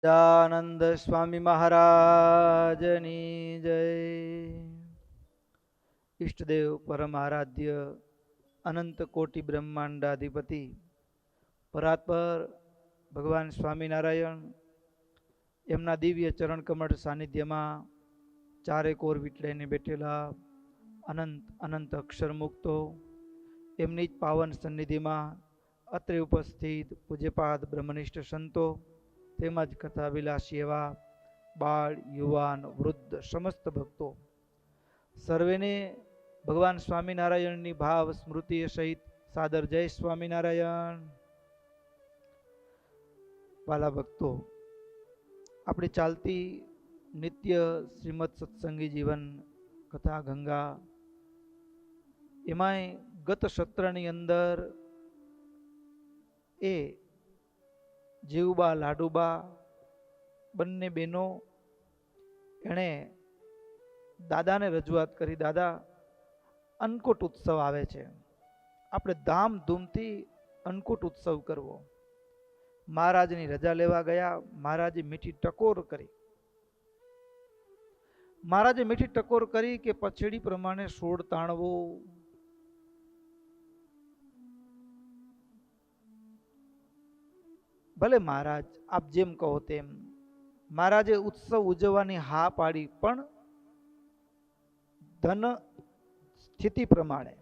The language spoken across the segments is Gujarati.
સચ્ચિદાનંદ સ્વામી મહારાજની જય. ઈષ્ટદેવ પરમ આરાધ્ય અનંત કોટી બ્રહ્માંડાધિપતિ પરાત્પર ભગવાન સ્વામિનારાયણ એમના દિવ્ય ચરણ કમળ સાનિધ્યમાં ચારે કોર વીટલાઈને બેઠેલા અનંત અનંત અક્ષર મુક્તો એમની જ પાવન સન્નિધિમાં અત્રે ઉપસ્થિત પૂજ્યપાદ બ્રહ્મનિષ્ઠ સંતો તેમજ કથા વિલાસી એવા બાળ યુવાન વૃદ્ધ સમસ્ત ભક્તો સર્વેને ભગવાન સ્વામિનારાયણની ભાવ સ્મૃતિ સહિત સાદર જય સ્વામિનારાયણ. વાલા ભક્તો, આપણી ચાલતી નિત્ય શ્રીમદ સત્સંગી જીવન કથા ગંગા એમાંય ગત સત્રની અંદર એ જીવબા લાડુબા બંને બહેનો એણે દાદાને રજૂઆત કરી, દાદા અન્નકૂટ ઉત્સવ આવે છે, આપણે ધામધૂમથી અન્નકૂટ ઉત્સવ કરવો. મહારાજની રજા લેવા ગયા. મહારાજે મીઠી ટકોર કરી. મહારાજે મીઠી ટકોર કરી કે પછેડી પ્રમાણે સોળ તાણવો. ભલે મહારાજ આપ જેમ કહો તેમ. મહારાજે ઉત્સવ ઉજવવાની હા પાડી, પણ ધન સ્થિતિ પ્રમાણે.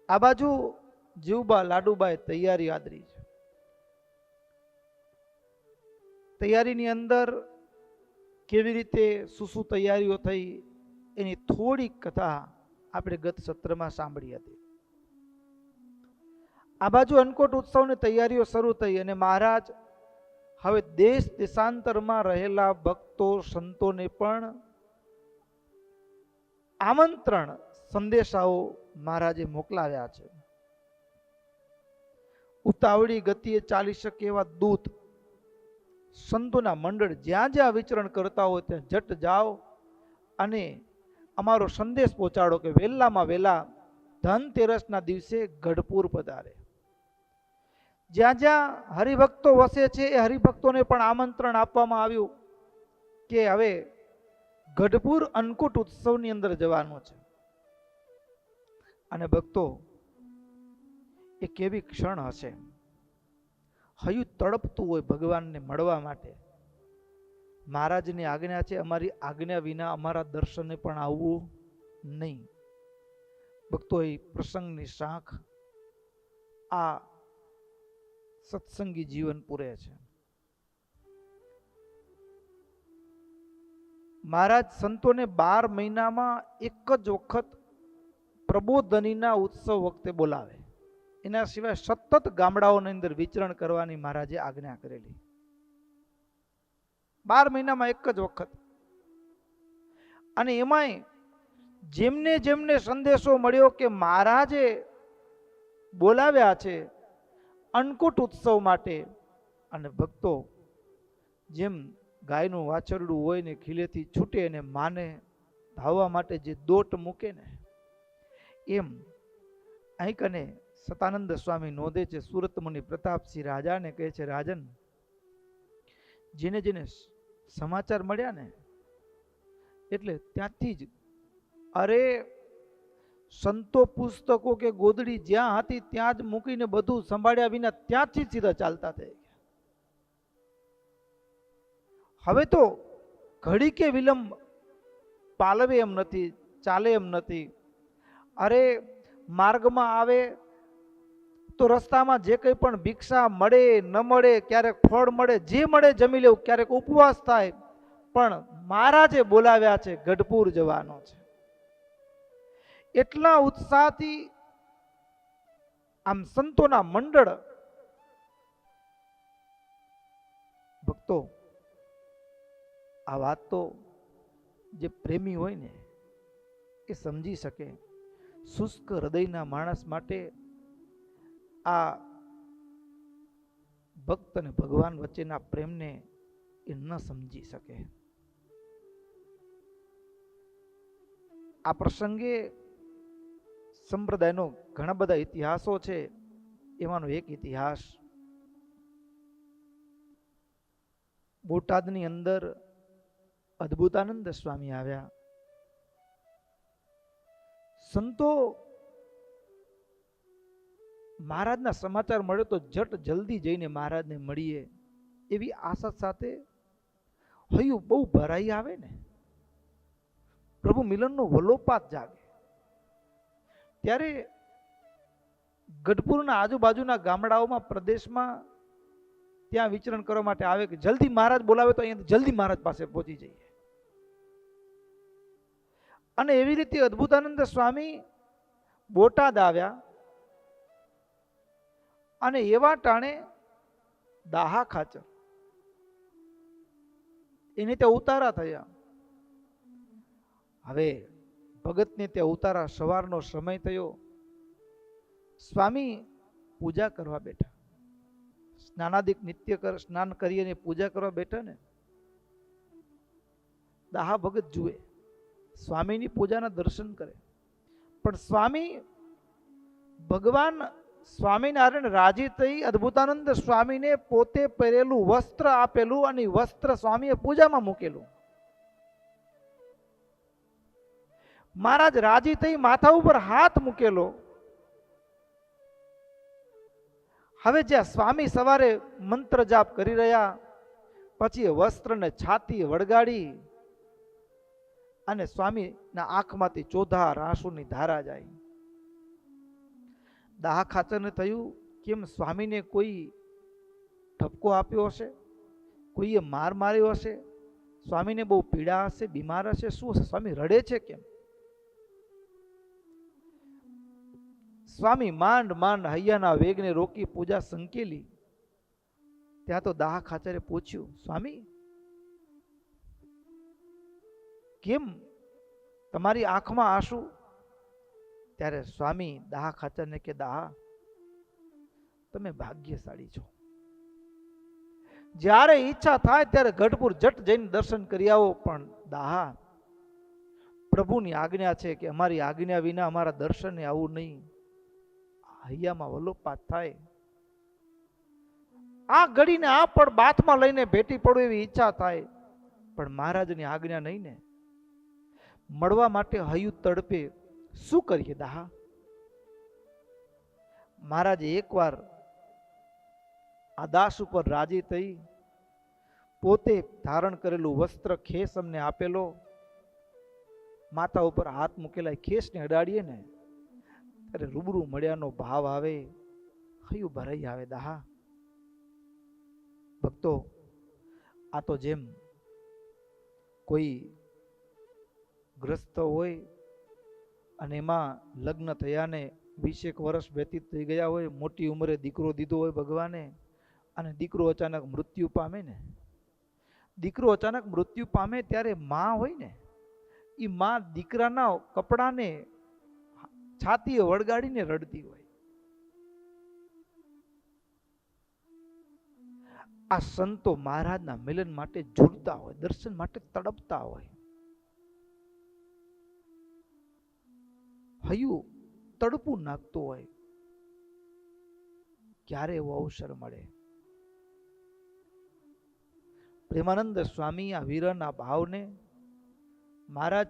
આ બાજુ જીવબા લાડુબાએ તૈયારી આદરી છે. તૈયારીની અંદર કેવી રીતે શું શું તૈયારીઓ થઈ એની થોડીક કથા આપણે ગત સત્રમાં સાંભળી હતી. આ બાજુ અન્નકૂટ ઉત્સવની તૈયારીઓ શરૂ થઈ અને મહારાજ હવે દેશ દેશાંતરમાં રહેલા ભક્તો સંતોને પણ આમંત્રણ સંદેશાઓ મહારાજે મોકલાવ્યા છે. ઉતાવળી ગતિએ ચાલી શકે એવા દૂત સંતોના મંડળ જ્યાં જ્યાં વિચરણ કરતા હોય ત્યાં જટ જાઓ અને અમારો સંદેશ પહોંચાડો કે વહેલામાં વહેલા ધનતેરસના દિવસે ગઢપુર પધારે. જ્યાં જ્યાં હરિભક્તો વસે છે એ હરિભક્તોને પણ આમંત્રણ આપવામાં આવ્યું કે હવે ગઢપુર અન્નકૂટ ઉત્સવની અંદર જવાનું છે. અને ભક્તો, એ કેવી ક્ષણ હશે, હયું તડપતું હોય ભગવાનને મળવા માટે. મહારાજની આજ્ઞા છે, અમારી આજ્ઞા વિના અમારા દર્શને પણ આવવું નહીં. ભક્તો, એ પ્રસંગની શાખ આ સત્સંગી જીવન પૂરે છે. મહારાજ સંતોને 12 મહિનામાં એક જ વખત પ્રબોધનીના ઉત્સવ વખતે બોલાવે. એના સિવાય સતત ગામડાઓની અંદર વિચરણ કરવાની મહારાજે આજ્ઞા કરેલી. 12 મહિનામાં એક જ વખત. અને એમાંય જેમને જેમને સંદેશો મળ્યો કે મહારાજે બોલાવ્યા છે અન્નકૂટ ઉત્સવ માટે, અને ભક્તો જેમ ગાયનું વાછરડું હોય ને ખીલેથી છૂટે અને માને ધાવવા માટે જે દોટ મૂકે ને, એમ અહીં કને સતાનંદ સ્વામી નોંધે છે. સુરત મુનિ પ્રતાપસિંહ રાજાને કહે છે, રાજન, જેને જેને સમાચાર મળ્યા ને એટલે ત્યાંથી જ અરે સંતો પુસ્તકો કે ગોદડી જ્યાં હતી ત્યાં જ મૂકીને બધું સંભાળ્યા વિના ત્યાંથી સીધા ચાલતા થઈ ગયા. હવે તો ઘડી કે વિલંબ પાલવે એમ નથી, ચાલે એમ નથી. અરે માર્ગમાં આવે તો રસ્તામાં જે કંઈ પણ ભિક્ષા મળે ન મળે, ક્યારેક ફળ મળે, જે મળે જમી લેવું, ક્યારેક ઉપવાસ થાય, પણ મહારાજે બોલાવ્યા છે, ગઢપુર જવાનો છે. એટલા ઉત્સાહથી આમ સંતોના મંડળ. ભક્તો, આ વાત તો જે પ્રેમી હોય ને એ સમજી શકે. શુષ્ક હૃદયના માણસ માટે આ ભક્ત અને ભગવાન વચ્ચેના પ્રેમને એ ન સમજી શકે. આ પ્રસંગે સંપ્રદાયનો ઘણા બધા ઇતિહાસો છે. એમાંનો એક ઇતિહાસ બોટાદની અંદર અદ્ભુતાનંદ સ્વામી આવ્યા. સંતો મહારાજના સમાચાર મળ્યો તો જટ જલ્દી જઈને મહારાજને મળીએ એવી આશા સાથે હૈયું બહુ ભરાઈ આવે ને, પ્રભુ મિલનનો વલોપાત જાગે. ત્યારે ગઢપુરના આજુબાજુના ગામડાઓમાં પ્રદેશમાં ત્યાં વિચરણ કરવા માટે આવે કે જલ્દી મહારાજ બોલાવે તો અહીંયા જલ્દી મહારાજ પાસે પહોંચી જઈએ. અને એવી રીતે અદ્ભુતાનંદ સ્વામી બોટાદ આવ્યા અને એવા ટાણે દાહા ખાચર એને ત્યાં ઉતારા થયા. હવે ભગતને ત્યાં ઉતારા, સવારનો સમય થયો, સ્વામી પૂજા કરવા બેઠા. સ્નાનાદિક નિત્ય સ્નાન કરી અને પૂજા કરવા બેઠા ને, દાહા ભગત જુએ, સ્વામીની પૂજાના દર્શન કરે. પણ સ્વામી ભગવાન સ્વામિનારાયણ રાજી થઈ અદ્ભુતાનંદ સ્વામીને પોતે પહેરેલું વસ્ત્ર આપેલું અને વસ્ત્ર સ્વામીએ પૂજામાં મૂકેલું. મહારાજ રાજી થઈ માથા ઉપર હાથ મૂકેલો. હવે જ્યાં સ્વામી સવારે મંત્ર જાપ કરી રહ્યા, પછી વસ્ત્રને છાતી વળગાડી અને સ્વામીના આંખમાંથી ચોધાર આંસુની ધારા જાય. દાહા ખાચરને થયું કેમ સ્વામીને કોઈ ઠપકો આપ્યો હશે, કોઈએ માર માર્યો હશે, સ્વામીને બહુ પીડા હશે, બીમાર હશે, શું હશે, સ્વામી રડે છે કેમ? સ્વામી માંડ માંડ હૈયાના વેગને રોકી પૂજા સંકેલી. ત્યાં તો દાહા ખાચરે પૂછ્યું, સ્વામી કેમ તમારી આંખમાં આંસુ? ત્યારે સ્વામી દાહા ખાચરને કે દાહા તમે ભાગ્યશાળી છો. જ્યારે ઈચ્છા થાય ત્યારે ગઢપુર જટ જઈને દર્શન કરી આવો, પણ દાહા પ્રભુની આજ્ઞા છે કે અમારી આજ્ઞા વિના અમારા દર્શને આવું નહીં. હૈયામાં વલોપાત થાય. આ ઘડીને આ પણ બાથમાં લઈને ભેટી પડું એવી ઈચ્છા થાય, પણ મહારાજની આજ્ઞા નહીં ને. મળવા માટે હૈયું તડપે, શું કરીએ દાહા? મહારાજે એકવાર આ દાસ ઉપર રાજી થઈ પોતે ધારણ કરેલું વસ્ત્ર ખેસ અમને આપેલો, માથા ઉપર હાથ મૂકેલા ખેસને અડાડીએ ને ત્યારે રૂબરૂ મળ્યાનો ભાવ આવે, હૈયું ભરાઈ આવે. દાહા ભક્તો, આ તો જેમ કોઈ ગ્રસ્ત હોય અને એમાં લગ્ન થયા ને 20 વર્ષ વ્યતીત થઈ ગયા હોય, મોટી ઉંમરે દીકરો દીધો હોય ભગવાને, અને દીકરો અચાનક મૃત્યુ પામે ને, દીકરો અચાનક મૃત્યુ પામે ત્યારે માં હોય ને, એ માં દીકરાના કપડાને છાતીએ વળગાડીને રડતી હોય. આ સંતો મહારાજના મિલન માટે ઝૂરતા હોય, દર્શન માટે તડપતા હોય. હૈયું તડપું નાખતું હોય, ક્યારે એવો અવસર મળે? પ્રેમાનંદ સ્વામી આ વીરના ભાવને, મહારાજ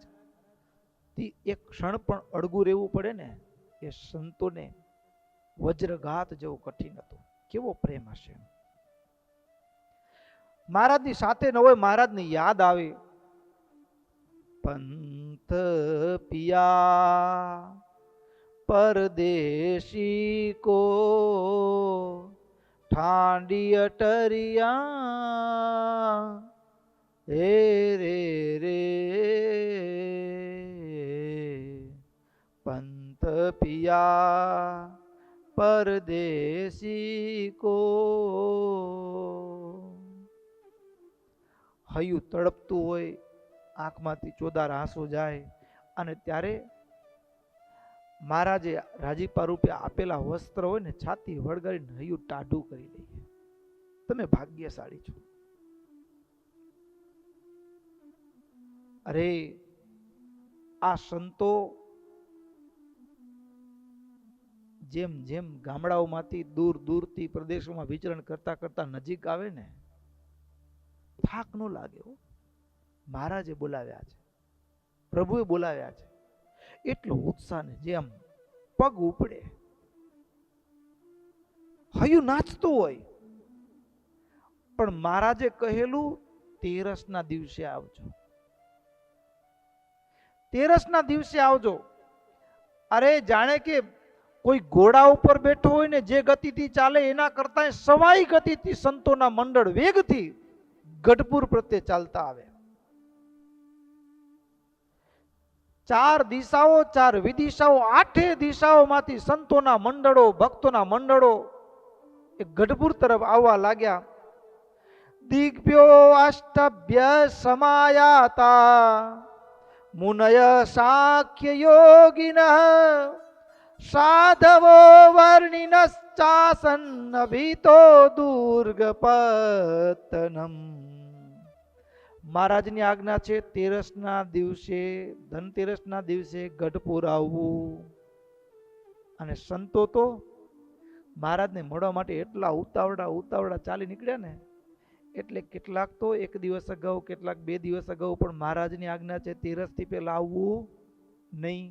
થી એક ક્ષણ પણ અડગું રહેવું પડે ને, એ સંતોને વજ્રઘાત જેવું કઠિન હતું. કેવો પ્રેમ હશે! મહારાજની સાથે ન હોય, મહારાજની યાદ આવે. पंथ पिया परदेशी को ठांडी अटरिया हे रे रे पंथ पिया परदेशी को હૈયું તડપતું હોય, આંખમાંથી ચોદાર આંસુ જાય, અને ત્યારે મહારાજે રાજીપા રૂપે આપેલા વસ્ત્ર હોય ને, છાતી વળગાડીને હૈયું ટાઢું કરી દઈએ. તમે ભાગ્યશાળી છો. અરે આ સંતો જેમ જેમ ગામડાઓમાંથી દૂર દૂરથી પ્રદેશોમાં વિચરણ કરતા કરતા નજીક આવે ને, થાક ન લાગે. મહારાજે બોલાવ્યા છે, પ્રભુએ બોલાવ્યા છે, એટલો ઉત્સાહ ને જેમ પગ ઉપડે, હયું નાચતું હોય. પણ મહારાજે કહેલું 13ના દિવસે આવજો, 13ના દિવસે આવજો. અરે જાણે કે કોઈ ઘોડા ઉપર બેઠો હોય ને જે ગતિથી ચાલે એના કરતા સવાઈ ગતિથી સંતોના મંડળ વેગથી ગઢપુર પ્રત્યે ચાલતા આવે. 4 દિશાઓ 4 વિદિશાઓ 8 દિશાઓમાંથી સંતોના મંડળો ભક્તોના મંડળો એ ગઢપુર તરફ આવવા લાગ્યા. દિગ્ભ્યો અષ્ટભ્ય સમાયાતા મુનય સાખ્ય યોગિનઃ સાધવો વર્ણિનશ્ચાસન અભીતો દુર્ગપતનમ. મહારાજની આજ્ઞા છે 13ના દિવસે, ધનતેરસના દિવસે ગઢપુર આવવું. અને સંતો તો મહારાજને મળવા માટે એટલા ઉતાવળા ચાલી નીકળ્યા ને, એટલે કેટલાક તો 1 દિવસ અગાઉ, કેટલાક 2 દિવસ અગાઉ, પણ મહારાજની આજ્ઞા છે 13થી પહેલા આવવું નહીં.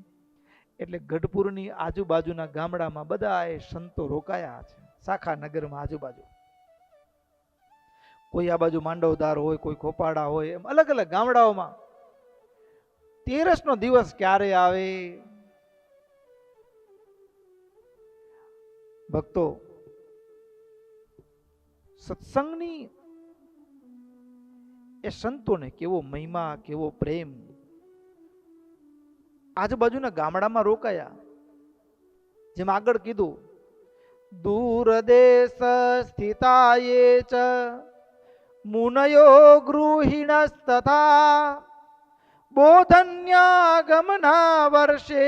એટલે ગઢપુરની આજુબાજુના ગામડામાં બધા સંતો રોકાયા છે, શાખા નગરમાં આજુબાજુ. કોઈ આ બાજુ માંડવદાર હોય, કોઈ ખોપાડા હોય, એમ અલગ અલગ ગામડાઓમાં 13નો દિવસ ક્યારે આવે? ભક્તો, સત્સંગની એ સંતોને કેવો મહિમા, કેવો પ્રેમ. આજુબાજુના ગામડામાં રોકાયા. જેમ આગળ કીધું, દૂર દેશ સ્થિતાયે ચ મુનયો ગૃહિણસ્તથા બોધન્યાગમના વર્ષે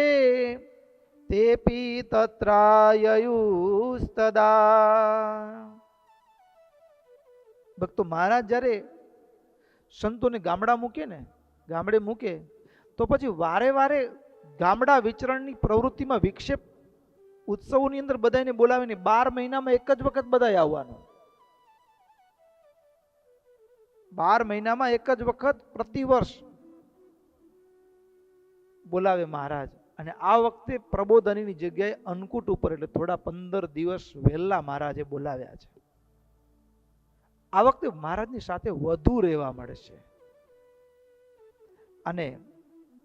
તેપી તત્રાયયુસ્તદા. ભક્તો, મહારાજ જ્યારે સંતોને ગામડા મૂકે ને, ગામડે મૂકે તો પછી વારે વારે ગામડા વિચરણની પ્રવૃત્તિમાં વિક્ષેપ, ઉત્સવોની અંદર બધાને બોલાવીને 12 મહિનામાં એક જ વખત બધાય આવવાનું. 12 મહિનામાં એક જ વખત પ્રતિવર્ષ બોલાવે મહારાજ. અને આ વખતે પ્રબોધનીની જગ્યાએ અન્નકૂટ ઉપર, એટલે થોડા 15 દિવસ વહેલા મહારાજે બોલાવ્યા છે. આ વખતે મહારાજની સાથે વધુ રહેવા મળે છે. અને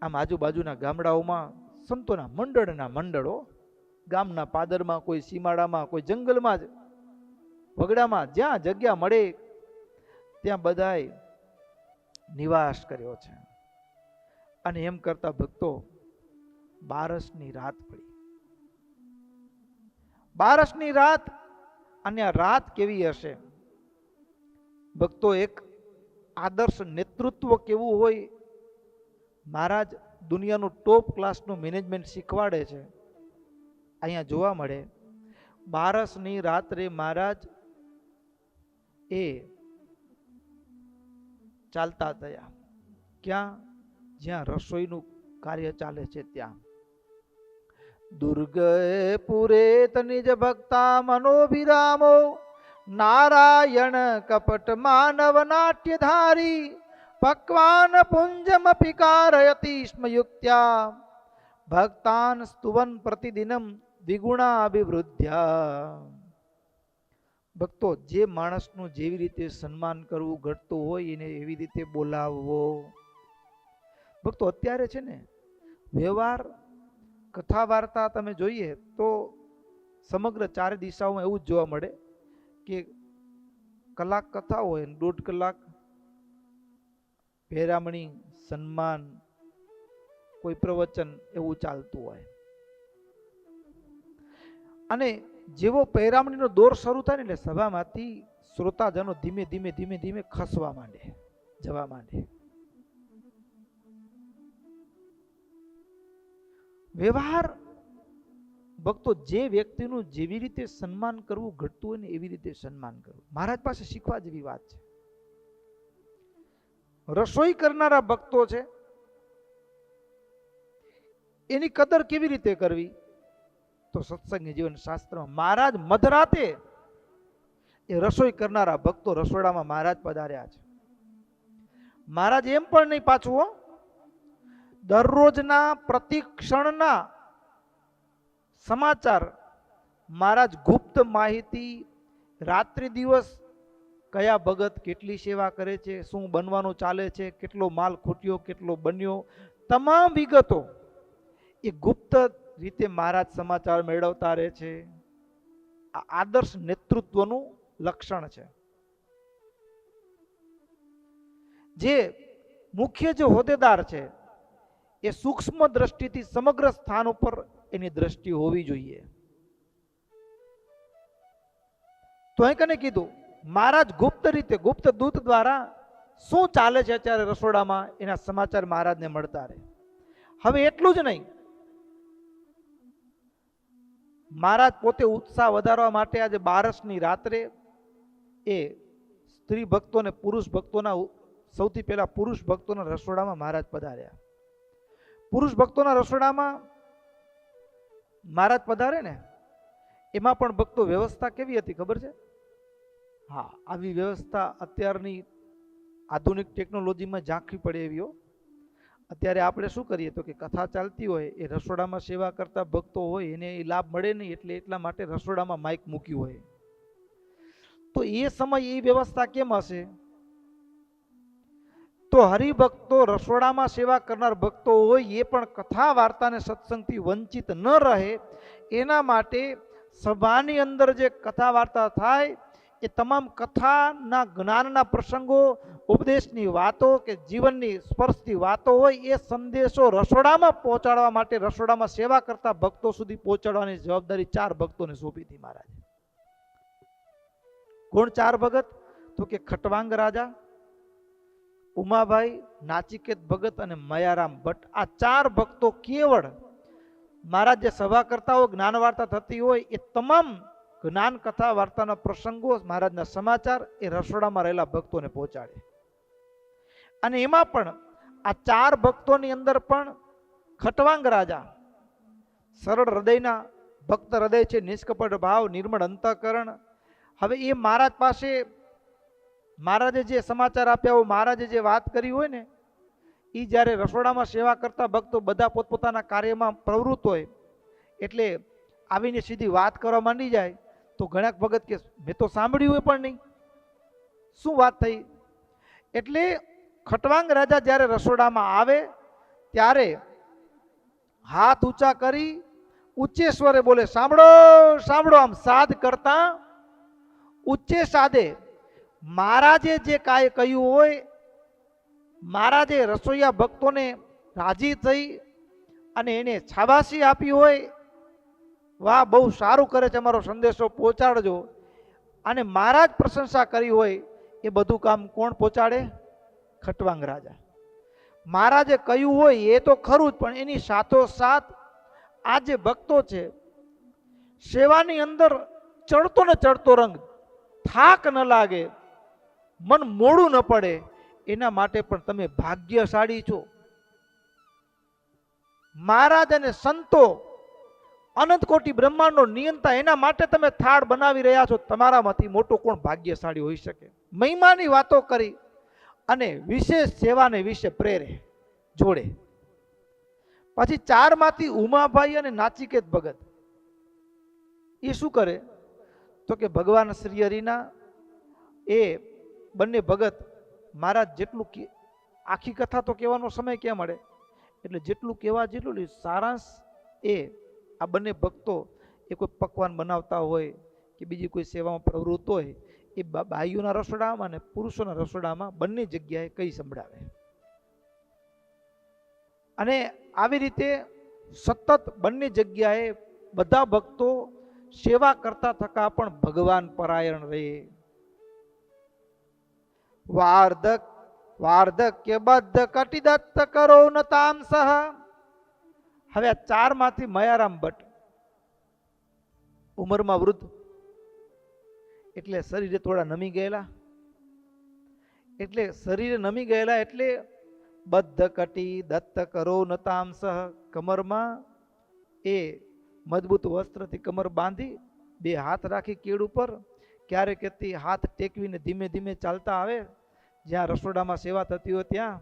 આમ આજુબાજુના ગામડાઓમાં સંતોના મંડળો, ગામના પાદરમાં, કોઈ સીમાડામાં, કોઈ જંગલમાં જ, વગડામાં, જ્યાં જગ્યા મળે ત્યાં બધાએ નિવાસ કર્યો છે. અને એમ કરતા ભક્તો, બારસની રાત પડી. બારસની રાત, અને આ રાત કેવી હશે ભક્તો? એક આદર્શ નેતૃત્વ કેવું હોય, મહારાજ દુનિયાનું ટોપ ક્લાસનું મેનેજમેન્ટ શીખવાડે છે, અહીંયા જોવા મળે. બારસની રાત્રે મહારાજ એ ચાલતા થયા. ક્યાં? જ્યાં રસોઈનું કાર્ય ચાલે છે ત્યાં. દુર્ગે પુરે નિજ ભક્તા મનોભિરામો નારાયણ કપટ માનવ નાટ્યધારી પક્વાન પુંજમ પિકારયતિ સ્મ યુક્ત્યા ભક્તાન સ્તુવન પ્રતિદિનમ દ્વિગુણાભિવૃદ્ધ્યા. ભક્તો, જે માણસનું જેવી રીતે સન્માન કરવું ઘટતું હોય એને એવી રીતે બોલાવવો. ભક્તો, અત્યારે છે ને વ્યવહાર, કથા વાર્તા તમે જોઈએ તો સમગ્ર 4 દિશાઓમાં એવું જ જોવા મળે કે કલાક કથા હોય, 1.5 કલાક ભેરામણી, સન્માન, કોઈ પ્રવચન, એવું ચાલતું હોય. અને જેવો પહેરામણીનો દોર શરૂ થાય ને એટલે સભામાંથી શ્રોતાજનો ધીમે ધીમે ખસવા માંડે, જવા માંડે. વ્યવહાર ભક્તો, જે વ્યક્તિનું જેવી રીતે સન્માન કરવું ઘટતું હોય ને એવી રીતે સન્માન કરવું. મહારાજ પાસે શીખવા જેવી વાત છે. રસોઈ કરનારા ભક્તો છે, એની કદર કેવી રીતે કરવી? તો સત્સંગી જીવન શાસ્ત્રમાં મહારાજ મધરાતે એ રસોઈ કરનારા ભક્તો રસોડામાં મહારાજ પધાર્યા છે. મહારાજ એમ પણ નહીં પાછું હો, દરરોજના પ્રતિક્ષણના સમાચાર મહારાજ ગુપ્ત માહિતી, રાત્રિ દિવસ કયા ભગત કેટલી સેવા કરે છે, શું બનવાનું ચાલે છે, કેટલો માલ ખૂટ્યો, કેટલો બન્યો, તમામ વિગતો એ ગુપ્ત રીતે મહારાજ સમાચાર મેળવતા રહે છે. આ આદર્શ નેતૃત્વનું લક્ષણ છે. જે મુખ્ય જે હોદ્દેદાર છે એ સૂક્ષ્મ દ્રષ્ટિથી સમગ્ર સ્થાન ઉપર એની દ્રષ્ટિ હોવી જોઈએ. તો અહીં કને કીધું મહારાજ ગુપ્ત રીતે, ગુપ્ત દૂત દ્વારા શું ચાલે છે અત્યારે રસોડામાં એના સમાચાર મહારાજને મળતા રહે. હવે એટલું જ નહીં, મહારાજ પોતે ઉત્સાહ વધારવા માટે આજે 12ની રાત્રે એ સ્ત્રી ભક્તોને, પુરુષ ભક્તોના, સૌથી પહેલા પુરુષ ભક્તોના રસોડામાં મહારાજ પધાર્યા. પુરુષ ભક્તોના રસોડામાં મહારાજ પધારે ને, એમાં પણ ભક્તો વ્યવસ્થા કેવી હતી ખબર છે? હા, આવી વ્યવસ્થા અત્યારની આધુનિક ટેકનોલોજીમાં ઝાંખી પડે એવી. અત્યારે આપણે શું કરીએ તો કે કથા ચાલતી હોય, એ રસોડામાં સેવા કરતા ભક્તો હોય એને એ લાભ મળે નહીં, એટલે એટલા માટે રસોડામાં માઇક મૂક્યું હોય. તો એ સમય એ વ્યવસ્થા કેમ હશે? તો હરિભક્તો, રસોડામાં સેવા કરનાર ભક્તો હોય એ પણ કથા વાર્તાને સત્સંગથી વંચિત ન રહે એના માટે સભાની અંદર જે કથા વાર્તા થાય એ તમામ કથાના જ્ઞાનના પ્રસંગો, ઉપદેશની વાતો કે જીવનની સ્પર્શતી વાતો હોય એ સંદેશો રસોડામાં પહોંચાડવા માટે રસોડામાં સેવા કરતા ભક્તો સુધી પહોંચાડવાની જવાબદારી 4 ભક્તોને સોંપી હતી મહારાજે. કોણ 4 ભગત? તો કે ખટવાંગ રાજા, ઉમાભાઈ, નાચિકેત ભગત અને મયારામ ભટ્ટ. આ 4 ભક્તો કેવળ મહારાજ જે સભા કરતા હોય, જ્ઞાન વાર્તા થતી હોય એ તમામ જ્ઞાન કથા વાર્તાના પ્રસંગો, મહારાજના સમાચાર એ રસોડામાં રહેલા ભક્તોને પહોંચાડે. અને એમાં પણ આ 4 ભક્તોની અંદર પણ ખટવાંગ રાજા સરળ હૃદયના ભક્ત હૃદય છે, નિષ્કપટ ભાવ, નિર્મળ અંતઃકરણ. હવે એ મહારાજ પાસે મહારાજે જે સમાચાર આપ્યા હોય, મહારાજે જે વાત કરી હોય ને, એ જ્યારે રસોડામાં સેવા કરતા ભક્તો બધા પોતપોતાના કાર્યમાં પ્રવૃત્ત હોય એટલે આવીને સીધી વાત કરવા માંડી જાય તો ઘણાક ભગત કે મેં તો સાંભળ્યું હોય પણ નહીં, શું વાત થઈ? એટલે ખટવાંગ રાજા જ્યારે રસોડામાં આવે ત્યારે હાથ ઊંચા કરી ઉચ્ચે સ્વરે બોલે, સાંભળો સાંભળો. આમ સાદ કરતા ઉચ્ચે સાદે મહારાજે જે કાંઈ કહ્યું હોય, મહારાજે રસોઈયા ભક્તોને રાજી થઈ અને એને છાબાશી આપી હોય, વાહ બહુ સારું કરે છે, અમારો સંદેશો પહોંચાડજો, અને મહારાજ પ્રશંસા કરી હોય, એ બધું કામ કોણ પહોંચાડે? ખટવાંગ રાજા. મહારાજે કહ્યું હોય એ તો ખરું જ, પણ એની સાથોસાથ આ જે ભક્તો છે સેવાની અંદર ચડતો ને ચડતો રંગ, થાક ન લાગે, મન મોડું ન પડે, એના માટે પણ તમે ભાગ્યશાળી છો. મહારાજ અને સંતો, અનંત કોટી બ્રહ્માંડનો નિયંતા, એના માટે તમે થાળ બનાવી રહ્યા છો. તમારામાંથી મોટો કોણ ભાગ્યશાળી હોઈ શકે? મહિમાની વાતો કરી અને વિશેષ સેવાને વિશે પ્રેરે જોડે. પછી 4 માંથી ઉમાભાઈ અને નાચિકેત ભગત એ શું કરે તો કે ભગવાન શ્રી હરિના એ બંને ભગત મહારાજ જેટલું આખી કથા તો કહેવાનો સમય ક્યાં મળે, એટલે જેટલું કહેવા જેટલું સારાંશ એ આ બંને ભક્તો એ કોઈ પકવાન બનાવતા હોય કે બીજી કોઈ સેવામાં પ્રવૃત્ત હોય એ બાઈઓના રસોડામાં અને પુરુષોના રસોડામાં બંને જગ્યાએ કઈ સંભળાવે. અને આવી રીતે સતત બંને જગ્યાએ બધા ભક્તો સેવા કરતા થકા પણ ભગવાન પરાયણ રહે. વાર્ધક વાર્ધક્ય બદ્ધ કટિદત્ત કરો નતામ સહ. હવે આ 4 માંથી મયારામ ભટ્ટ ઉંમરમાં વૃદ્ધ, એટલે શરીરે થોડા નમી ગયેલા, એટલે બદ્ધ કટી દત્ત કરો નતામ સહ. કમરમાં એ મજબૂત વસ્ત્રથી કમર બાંધી 2 હાથ રાખી કેળ ઉપર, ક્યારેક હાથ ટેકવીને ધીમે ધીમે ચાલતા આવે, જ્યાં રસોડામાં સેવા થતી હોય ત્યાં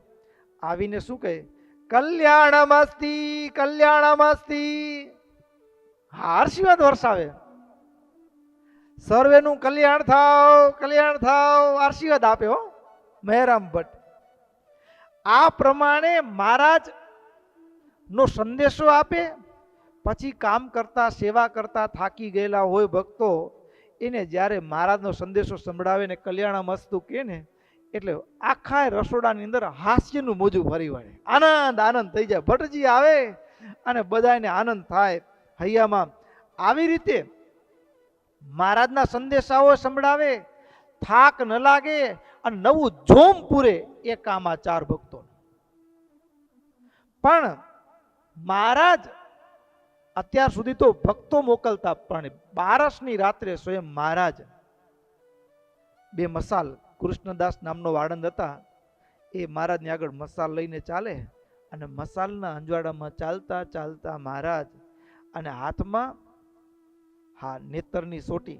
આવીને શું કહે? કલ્યાણમસ્તી, કલ્યાણમસ્તી. હા, આશીર્વાદ વરસાવે. સર્વેનું કલ્યાણ થાવ, કલ્યાણ થાવ, આશીર્વાદ આપે હો મહેરામ ભટ્ટ. આ પ્રમાણે મહારાજ નો સંદેશો આપે. પછી કામ કરતા સેવા કરતા થાકી ગયેલા હોય ભક્તો, એને જ્યારે મહારાજનો સંદેશો સંભળાવે ને કલ્યાણમસ્તુ કે ને, એટલે આખા રસોડાની અંદર હાસ્યનું મોજું ફરી વળે. આનંદ આનંદ થઈ જાય. ભટ્ટજી આવે અને બધાને આનંદ થાય હૈયામાં. આવી રીતે મહારાજના સંદેશાઓ સંભળાવે, થાક ન લાગે અને નવું જોમ પૂરે એ કામ આ ચાર ભક્તો. પણ મહારાજ અત્યાર સુધી તો ભક્તો મોકલતા, પણ 12ની રાત્રે સ્વયં મહારાજ બે મસાલ, કૃષ્ણદાસ નામનો વાળંદ હતા, એ મહારાજની આગળ મસાલ લઈને ચાલે અને મસાલના અંજવાડામાં ચાલતા ચાલતા મહારાજ અને હાથમાં નેતરની સોટી,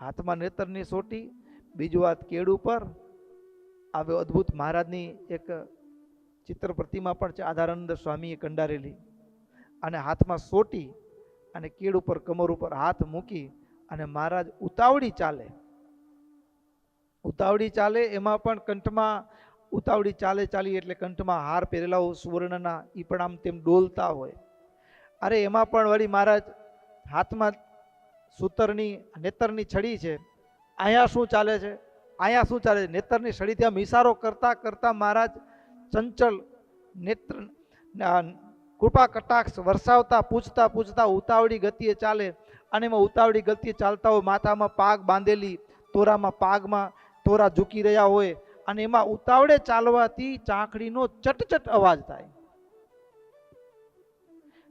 હાથમાં નેતરની સોટી, બીજું હાથ કેડ ઉપર આવે. અદ્ભુત મહારાજની એક ચિત્ર પ્રતિમા પણ છે, આધારાનંદ સ્વામીએ કંડારેલી. અને હાથમાં સોટી અને કેડ ઉપર કમર ઉપર હાથ મૂકી અને મહારાજ ઉતાવળી ચાલે. ઉતાવળી ચાલે એમાં પણ કંઠમાં ઉતાવળી ચાલે ચાલી એટલે કંઠમાં હાર પહેરેલા હોય સુવર્ણના, એ પણ આમ તેમ ડોલતા હોય. અરે એમાં પણ વળી મહારાજ હાથમાં સૂતરની નેતરની છડી છે. અહીંયા શું ચાલે છે? અહીંયા શું ચાલે છે? નેતરની છડીથી આમ ઇશારો કરતા કરતા મહારાજ ચંચલ નેત્ર કૃપા કટાક્ષ વરસાવતા પૂછતા પૂછતા ઉતાવળી ગતિએ ચાલે. અને એમાં ઉતાવળી ગતિએ ચાલતા હોય, માથામાં પાગ બાંધેલી, તોરામાં પાગમાં તોરા ઝૂકી રહ્યા હોય અને એમાં ઉતાવળે ચાલવાથી ચાંખડીનો ચટચટ અવાજ થાય.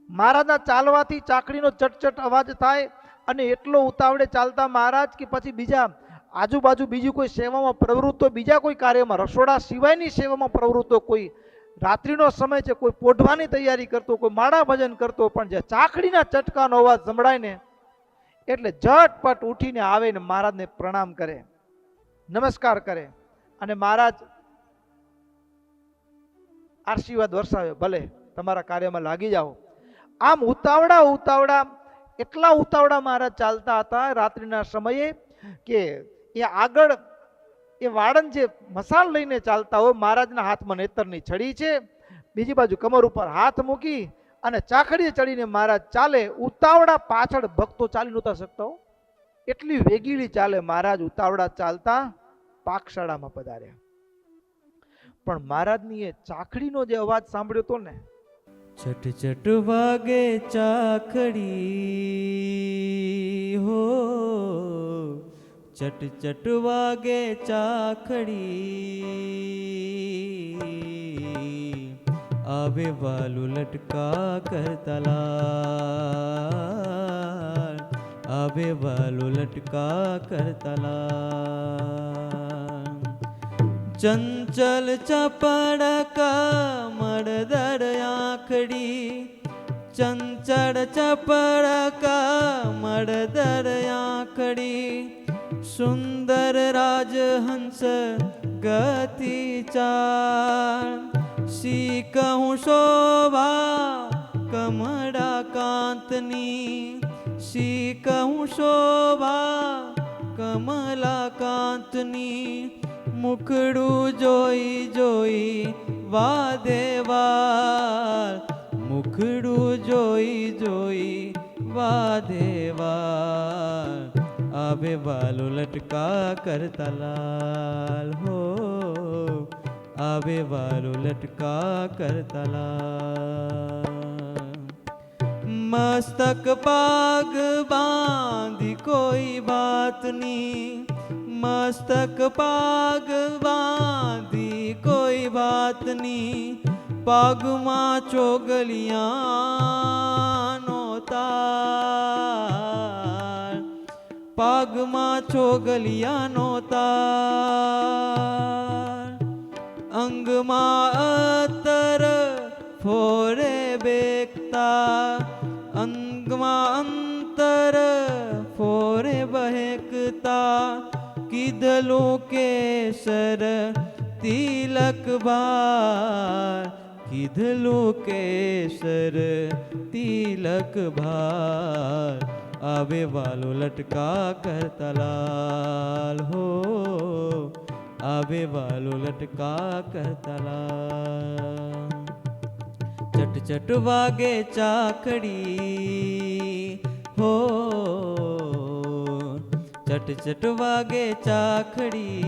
મહારાજના ચાલવાથી ચાકડીનો ચટચટ અવાજ થાય. અને એટલો ઉતાવળે ચાલતા મહારાજ કે પછી બીજા આજુબાજુ બીજી કોઈ સેવામાં પ્રવૃત્ત હોય, બીજા કોઈ કાર્યમાં, રસોડા સિવાયની સેવામાં પ્રવૃત્ત હોય, કોઈ રાત્રિનો સમય છે, કોઈ પોઢવાની તૈયારી કરતો, કોઈ માળા ભજન કરતો, પણ જે ચાકડીના ચટકાનો અવાજ સંભળાય ને એટલે ઝટપટ ઉઠીને આવે ને મહારાજને પ્રણામ કરે, નમસ્કાર કરે અને મહારાજ આશીર્વાદ વરસાવે, ભલે તમારા કાર્યમાં લાગી જાઓ. આમ ઉતાવળા ઉતાવળા, એટલા ઉતાવળા મહારાજ ચાલતા હતા રાત્રિના સમયે કે એ આગળ એ વાળંદ જે મસાલ લઈને ચાલતા હોય, મહારાજના હાથમાં નેતરની છડી છે, બીજી બાજુ કમર ઉપર હાથ મૂકી અને ચાકડીએ ચડીને મહારાજ ચાલે. ઉતાવળા પાછળ ભક્તો ચાલી નહોતા શકતા, એટલી વેગીલી ચાલે મહારાજ. ઉતાવળા ચાલતા પાકશાળામાં પધાર્યા. પણ મહારાજની એ ચાકડીનો જે અવાજ સાંભળ્યો હતો ને, છટ છટ વાગે ચાખડી હો, ચટ ચટ વાગે ચાખડી, આવે વાલું લટકા કરતલા, આવે વાલું લટકા કરતલા. ચંચલ ચપડકા મડદર આંખડી, ચંચળ ચપડકા મડદર આંખડી, સુંદર રાજહંસ ગતિ ચાર, શીખું શોભા કમળા કાંતની, શીખું શોભા કમલા કાંતની, મુખડું જોઈ જોઈ વાદેવાર, મુખડું જોઈ જોઈ વાદેવાર, આવે વાલો લટકા કરતલાલ હો, આવે વાલો લટકા કરતલાલ. મસ્તક પાગ બાંધી કોઈ બાતની, મસ્તક પાગ બાંધી કોઈ બાતની, પાગમાં ચોગલિયાનો તાર, પાગમાં ચોગલિયાનો તાર, અંગમાં અત્તર ફોરે બેકતા, અંગમાં અંતર ફોરે બહેકતા, કીધલું કેસર તિલક ભાર, કીધલું કેસર તિલક ભાર, આવે વાલો લટકા કરતા લાલ હો, આવે વાલો લટકા કરતા લાલ. ચટ ચટ વાગે ચાકડી હો, ચટ ચટ વાગે ચાકડી,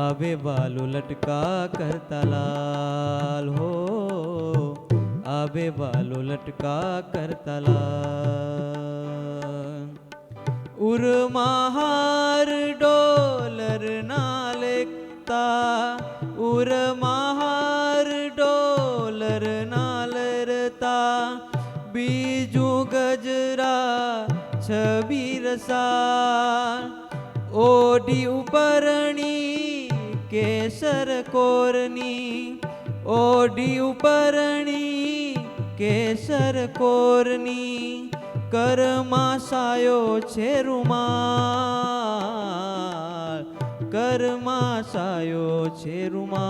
આવે વાલો લટકા કરતા લાલ હો, આવે વાલો લટકા કરતા લાલ. ઉરમાહાર ડોલર ના લેખતા, ઉરમાહાર ડોલર ના લરતા, બીજું ગજરા છબીરસા, ઓઢી ઉપરણી કેસર કોરની, ઓઢી ઉપરણી કેસર કોરની, કરમાં સાયો છે રૂમાલ, કરમાં સાયો છે રૂમાલ,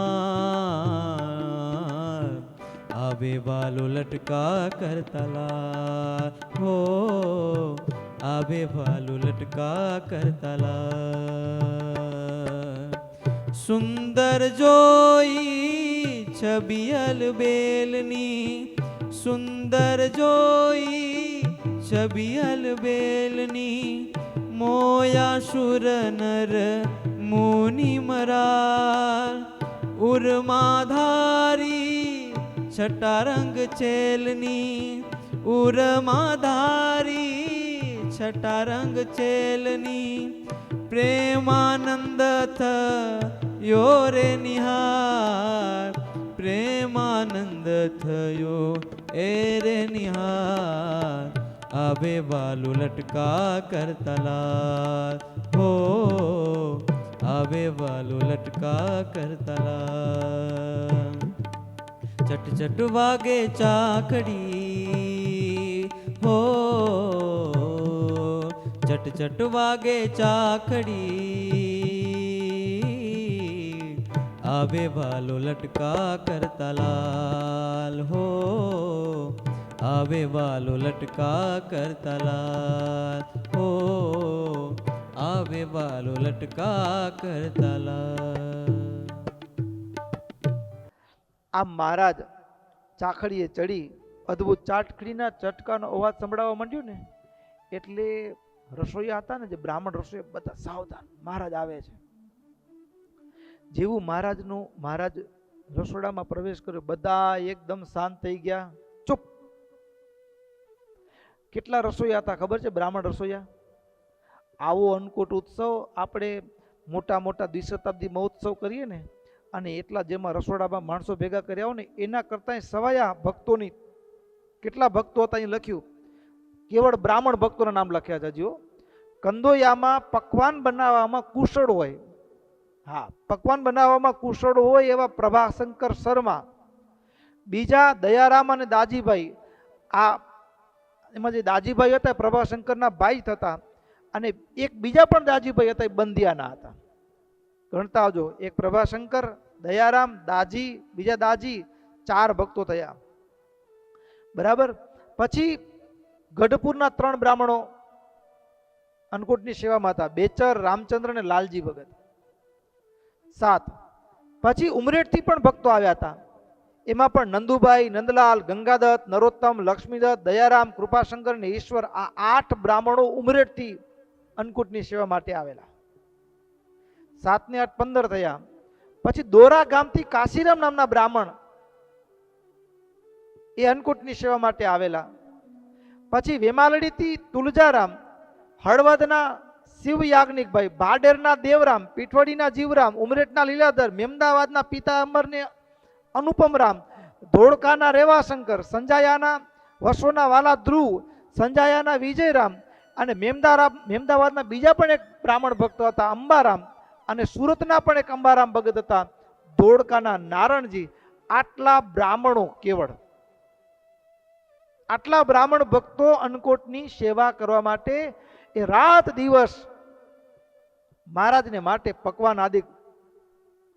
આવે વાલો લટકા કરતા લાલ હો, આવે વાલો લટકા કરતા લાલ. સુંદર જોઈ છબિયલ બેલની, સુંદર જોઈ છબિયલ બેલની, મોયા સુર નર મુનિ મરાલ, ઉરમાધારી છટારંગ છેલની, ઉરમાધારી છટારંગ છેલની, પ્રેમાનંદ થયો રે નિહાર, પ્રેમાનંદ થયો એ રે નિહાર, આવે વાલો લટકા કરતા લાલ હો, આવે વાલો લટકા કરતા લાલ. ચટ ચટ વાગે ચાકડી હો, ચટ ચટ વાગે ચાકડી, આવે વાલો લટકા કરતા લાલ હો, આવે વાલો લટકા કરતા લાલ હો, આવે વાલો લટકા કરતા લાલ. આમ મહારાજ ચાખડીએ ચડી અદ્ભુત ચાટકડીના ચટકાનો અવાજ સંભળાવવા માંડ્યો ને એટલે રસોઈયા હતા ને જે બ્રાહ્મણ રસોઈ બધા સાવધાન, મહારાજ આવે છે. જેવું મહારાજ રસોડામાં પ્રવેશ કર્યો બધા એકદમ શાંત થઈ ગયા, ચૂપ. કેટલા રસોઈયા હતા ખબર છે? બ્રાહ્મણ રસોઈયા. આવો અન્નકૂટ ઉત્સવ આપણે મોટા મોટા દ્વિશતાબ્દી મહોત્સવ કરીએ ને, અને એટલા જેમાં રસોડામાં માણસો ભેગા કર્યા હોય ને એના કરતા સવાયા ભક્તોની કેટલા ભક્તો હતા અહીં લખ્યું, કેવળ બ્રાહ્મણ ભક્તોના નામ લખ્યા છે. હજીઓ કંદોયામાં પકવાન બનાવવામાં કુશળ હોય, હા પકવાન બનાવવામાં કુશળ હોય એવા પ્રભાશંકર શર્મા, બીજા દયારામ અને દાજીભાઈ. આ એમાં જે દાજીભાઈ હતા પ્રભાશંકરના ભાઈ થતા, અને એક બીજા પણ દાજીભાઈ હતા એ બંધિયાના હતા. ગણતા આવજો, એક પ્રભાશંકર, દયારામ, દાજી, બીજા દાજી, 4 ભક્તો થયા. બરાબર. પછી ગઢપુરના 3 બ્રાહ્મણો અન્નકૂટની સેવામાં હતા, બેચર, રામચંદ્ર અને લાલજી ભગત. 7. પછી ઉમરેઠથી પણ ભક્તો આવ્યા હતા. એમાં પણ નંદુભાઈ, નંદલાલ, ગંગાદત્ત, નરોત્તમ, લક્ષ્મીદત્ત, દયારામ, કૃપાશંકર અને ઈશ્વર, આ 8 બ્રાહ્મણો ઉમરેઠથી અન્નકૂટની સેવા માટે આવેલા. 7 ને 8 15 થયા. પછી દોરા ગામથી કાશીરામ નામના બ્રાહ્મણ એ અન્નકૂટની સેવા માટે આવેલા. પછી વેમાલડીથી તુલજારામ, હળવદના શિવ યાજ્ઞિકભાઈ, ભાડેરના દેવરામ, પીઠવડીના જીવરામ, ઉમરેઠના લીલાધર, મેમદાવાદના પિતાંબર ને અનુપમરામ, ધોળકાના રેવાશંકર, સંજાયાના વસોના વાલા ધ્રુવ, સંજાયાના વિજયરામ, અને મેમદાવાદના બીજા પણ એક બ્રાહ્મણ ભક્તો હતા અંબારામ, અને સુરતના પણ એક અંબારામ ભગત હતા, ધોળકાના નારણજી. આટલા બ્રાહ્મણો, કેવળ આટલા બ્રાહ્મણ ભક્તો અન્નકૂટની સેવા કરવા માટે એ રાત દિવસ મહારાજને માટે પકવાન આદિ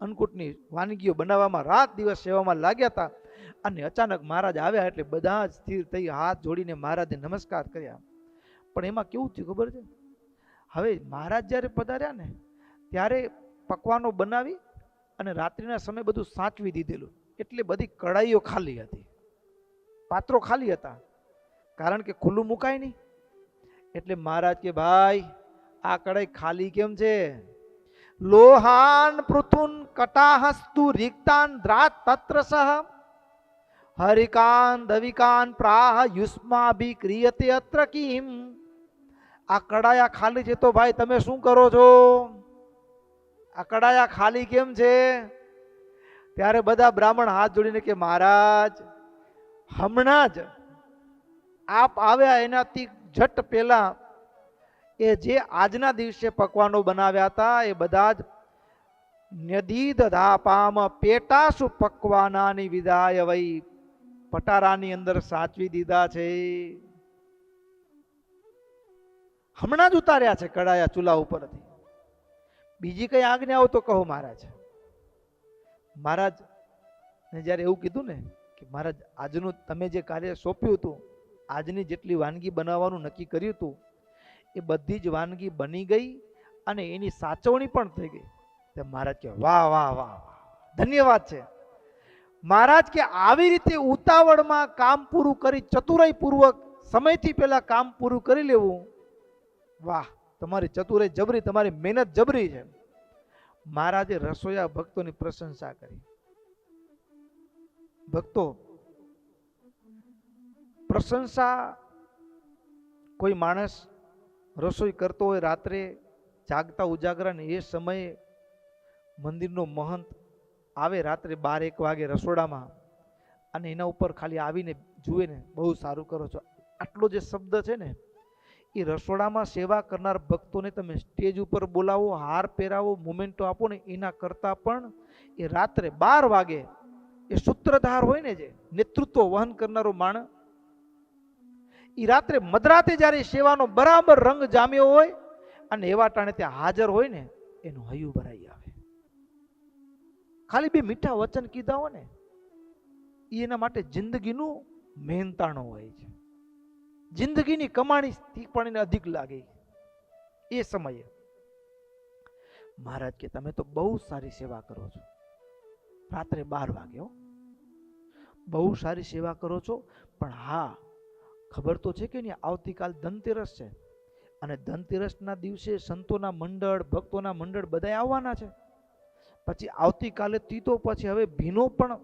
અન્નકૂટની વાનગીઓ બનાવવામાં રાત દિવસ સેવામાં લાગ્યા હતા. અને અચાનક મહારાજ આવ્યા એટલે બધા જ સ્થિર થઈ હાથ જોડીને મહારાજને નમસ્કાર કર્યા. પણ એમાં કેવું થયું ખબર છે? હવે મહારાજ જ્યારે પધાર્યા ને ત્યારે પકવાનો બનાવી અને રાત્રિના સમય બધું સાચવી દીધેલું, એટલે બધી કડાઈઓ ખાલી હતી, પાત્રો ખાલી હતા, કારણ કે ખુલ્લું મુકાય નહીં. એટલે મહારાજ કે ભાઈ આ કડાઈ ખાલી કેમ છે? લોહાન પૃથુન કટાહસ્તુ રિક્તાન દ્રાત તત્રસહ હરિકાન દવિકાન પ્રાહ યુષ્માભિ ક્રિયતે અત્ર કિમ. આ કડાયા ખાલી છે તો ભાઈ તમે શું કરો છો? આ કડાયા ખાલી કેમ છે? ત્યારે બધા બ્રાહ્મણ હાથ જોડીને કે મહારાજ હમણાં જ આપ આવ્યા એનાથી ઝટ પહેલા એ જે આજના દિવસે પકવાનો બનાવ્યા હતા એ બધા જ નદી દધાપામ પેટાસુ પકવાનાની વિદાય વઈ પટારાની અંદર સાચવી દીધા છે. હમણાં જ ઉતાર્યા છે કડાયા ચૂલા ઉપરથી. બીજી કઈ આજ્ઞા આવો તો કહો મહારાજ. મહારાજ ને જ્યારે એવું કીધું ને કે મહારાજ આજનું તમે જે કાર્ય સોંપ્યું હતું, આજની જેટલી વાનગી બનાવવાનું નક્કી કર્યું હતું એ બધી જ વાનગી બની ગઈ અને એની સાચવણી પણ થઈ ગઈ. તો મહારાજ કે વાહ વાહ વાહ વાહ, ધન્યવાદ છે. મહારાજ કે આવી રીતે ઉતાવળમાં કામ પૂરું કરી ચતુરાઈ પૂર્વક સમયથી પહેલા કામ પૂરું કરી લેવું, વાહ તમારી ચતુરાઈ જબરી, તમારી મહેનત જબરી છે. મહારાજે રસોયા ભક્તોની પ્રશંસા કરી. ભક્તો પ્રશંસા, કોઈ માણસ રસોઈ કરતો હોય રાત્રે જાગતા ઉજાગરા ને એ સમયે મંદિરનો મહંત આવે રાત્રે 12-1 વાગે રસોડામાં અને એના ઉપર ખાલી આવીને જુએ ને બહુ સારું કરો છો, આટલો જે શબ્દ છે ને એ રસોડામાં સેવા કરનાર ભક્તોને તમે સ્ટેજ ઉપર બોલાવો, હાર પહેરાવો, મોમેન્ટો આપો ને એના કરતા પણ એ રાત્રે 12 વાગે એ સૂત્રધાર હોય ને જે નેતૃત્વ વહન કરનારો માણસ એ રાત્રે મધરાતે જ્યારે સેવાનો બરાબર રંગ જામ્યો હોય અને એવા ટાણે ત્યાં હાજર હોય ને એનું હૈયું ભરાઈ આવે. ખાલી 2 મીઠા વચન કીધા હોય ને એ એના માટે જિંદગીનું મહેનતાણું હોય છે. જિંદગીની કમાણીથી પણ એને અધિક લાગે. એ સમયે મહારાજ કે તમે તો બહુ સારી સેવા કરો છો. રાત્રે 12 વાગે બહુ સારી સેવા કરો છો, પણ હા ખબર તો છે કે નહીં આવતીકાલ ધનતેરસ છે અને ધનતેરસના દિવસે સંતોના મંડળ, ભક્તોના મંડળ બધા આવવાના છે. પછી આવતીકાલે તીતો પછી હવે ભીનો પણ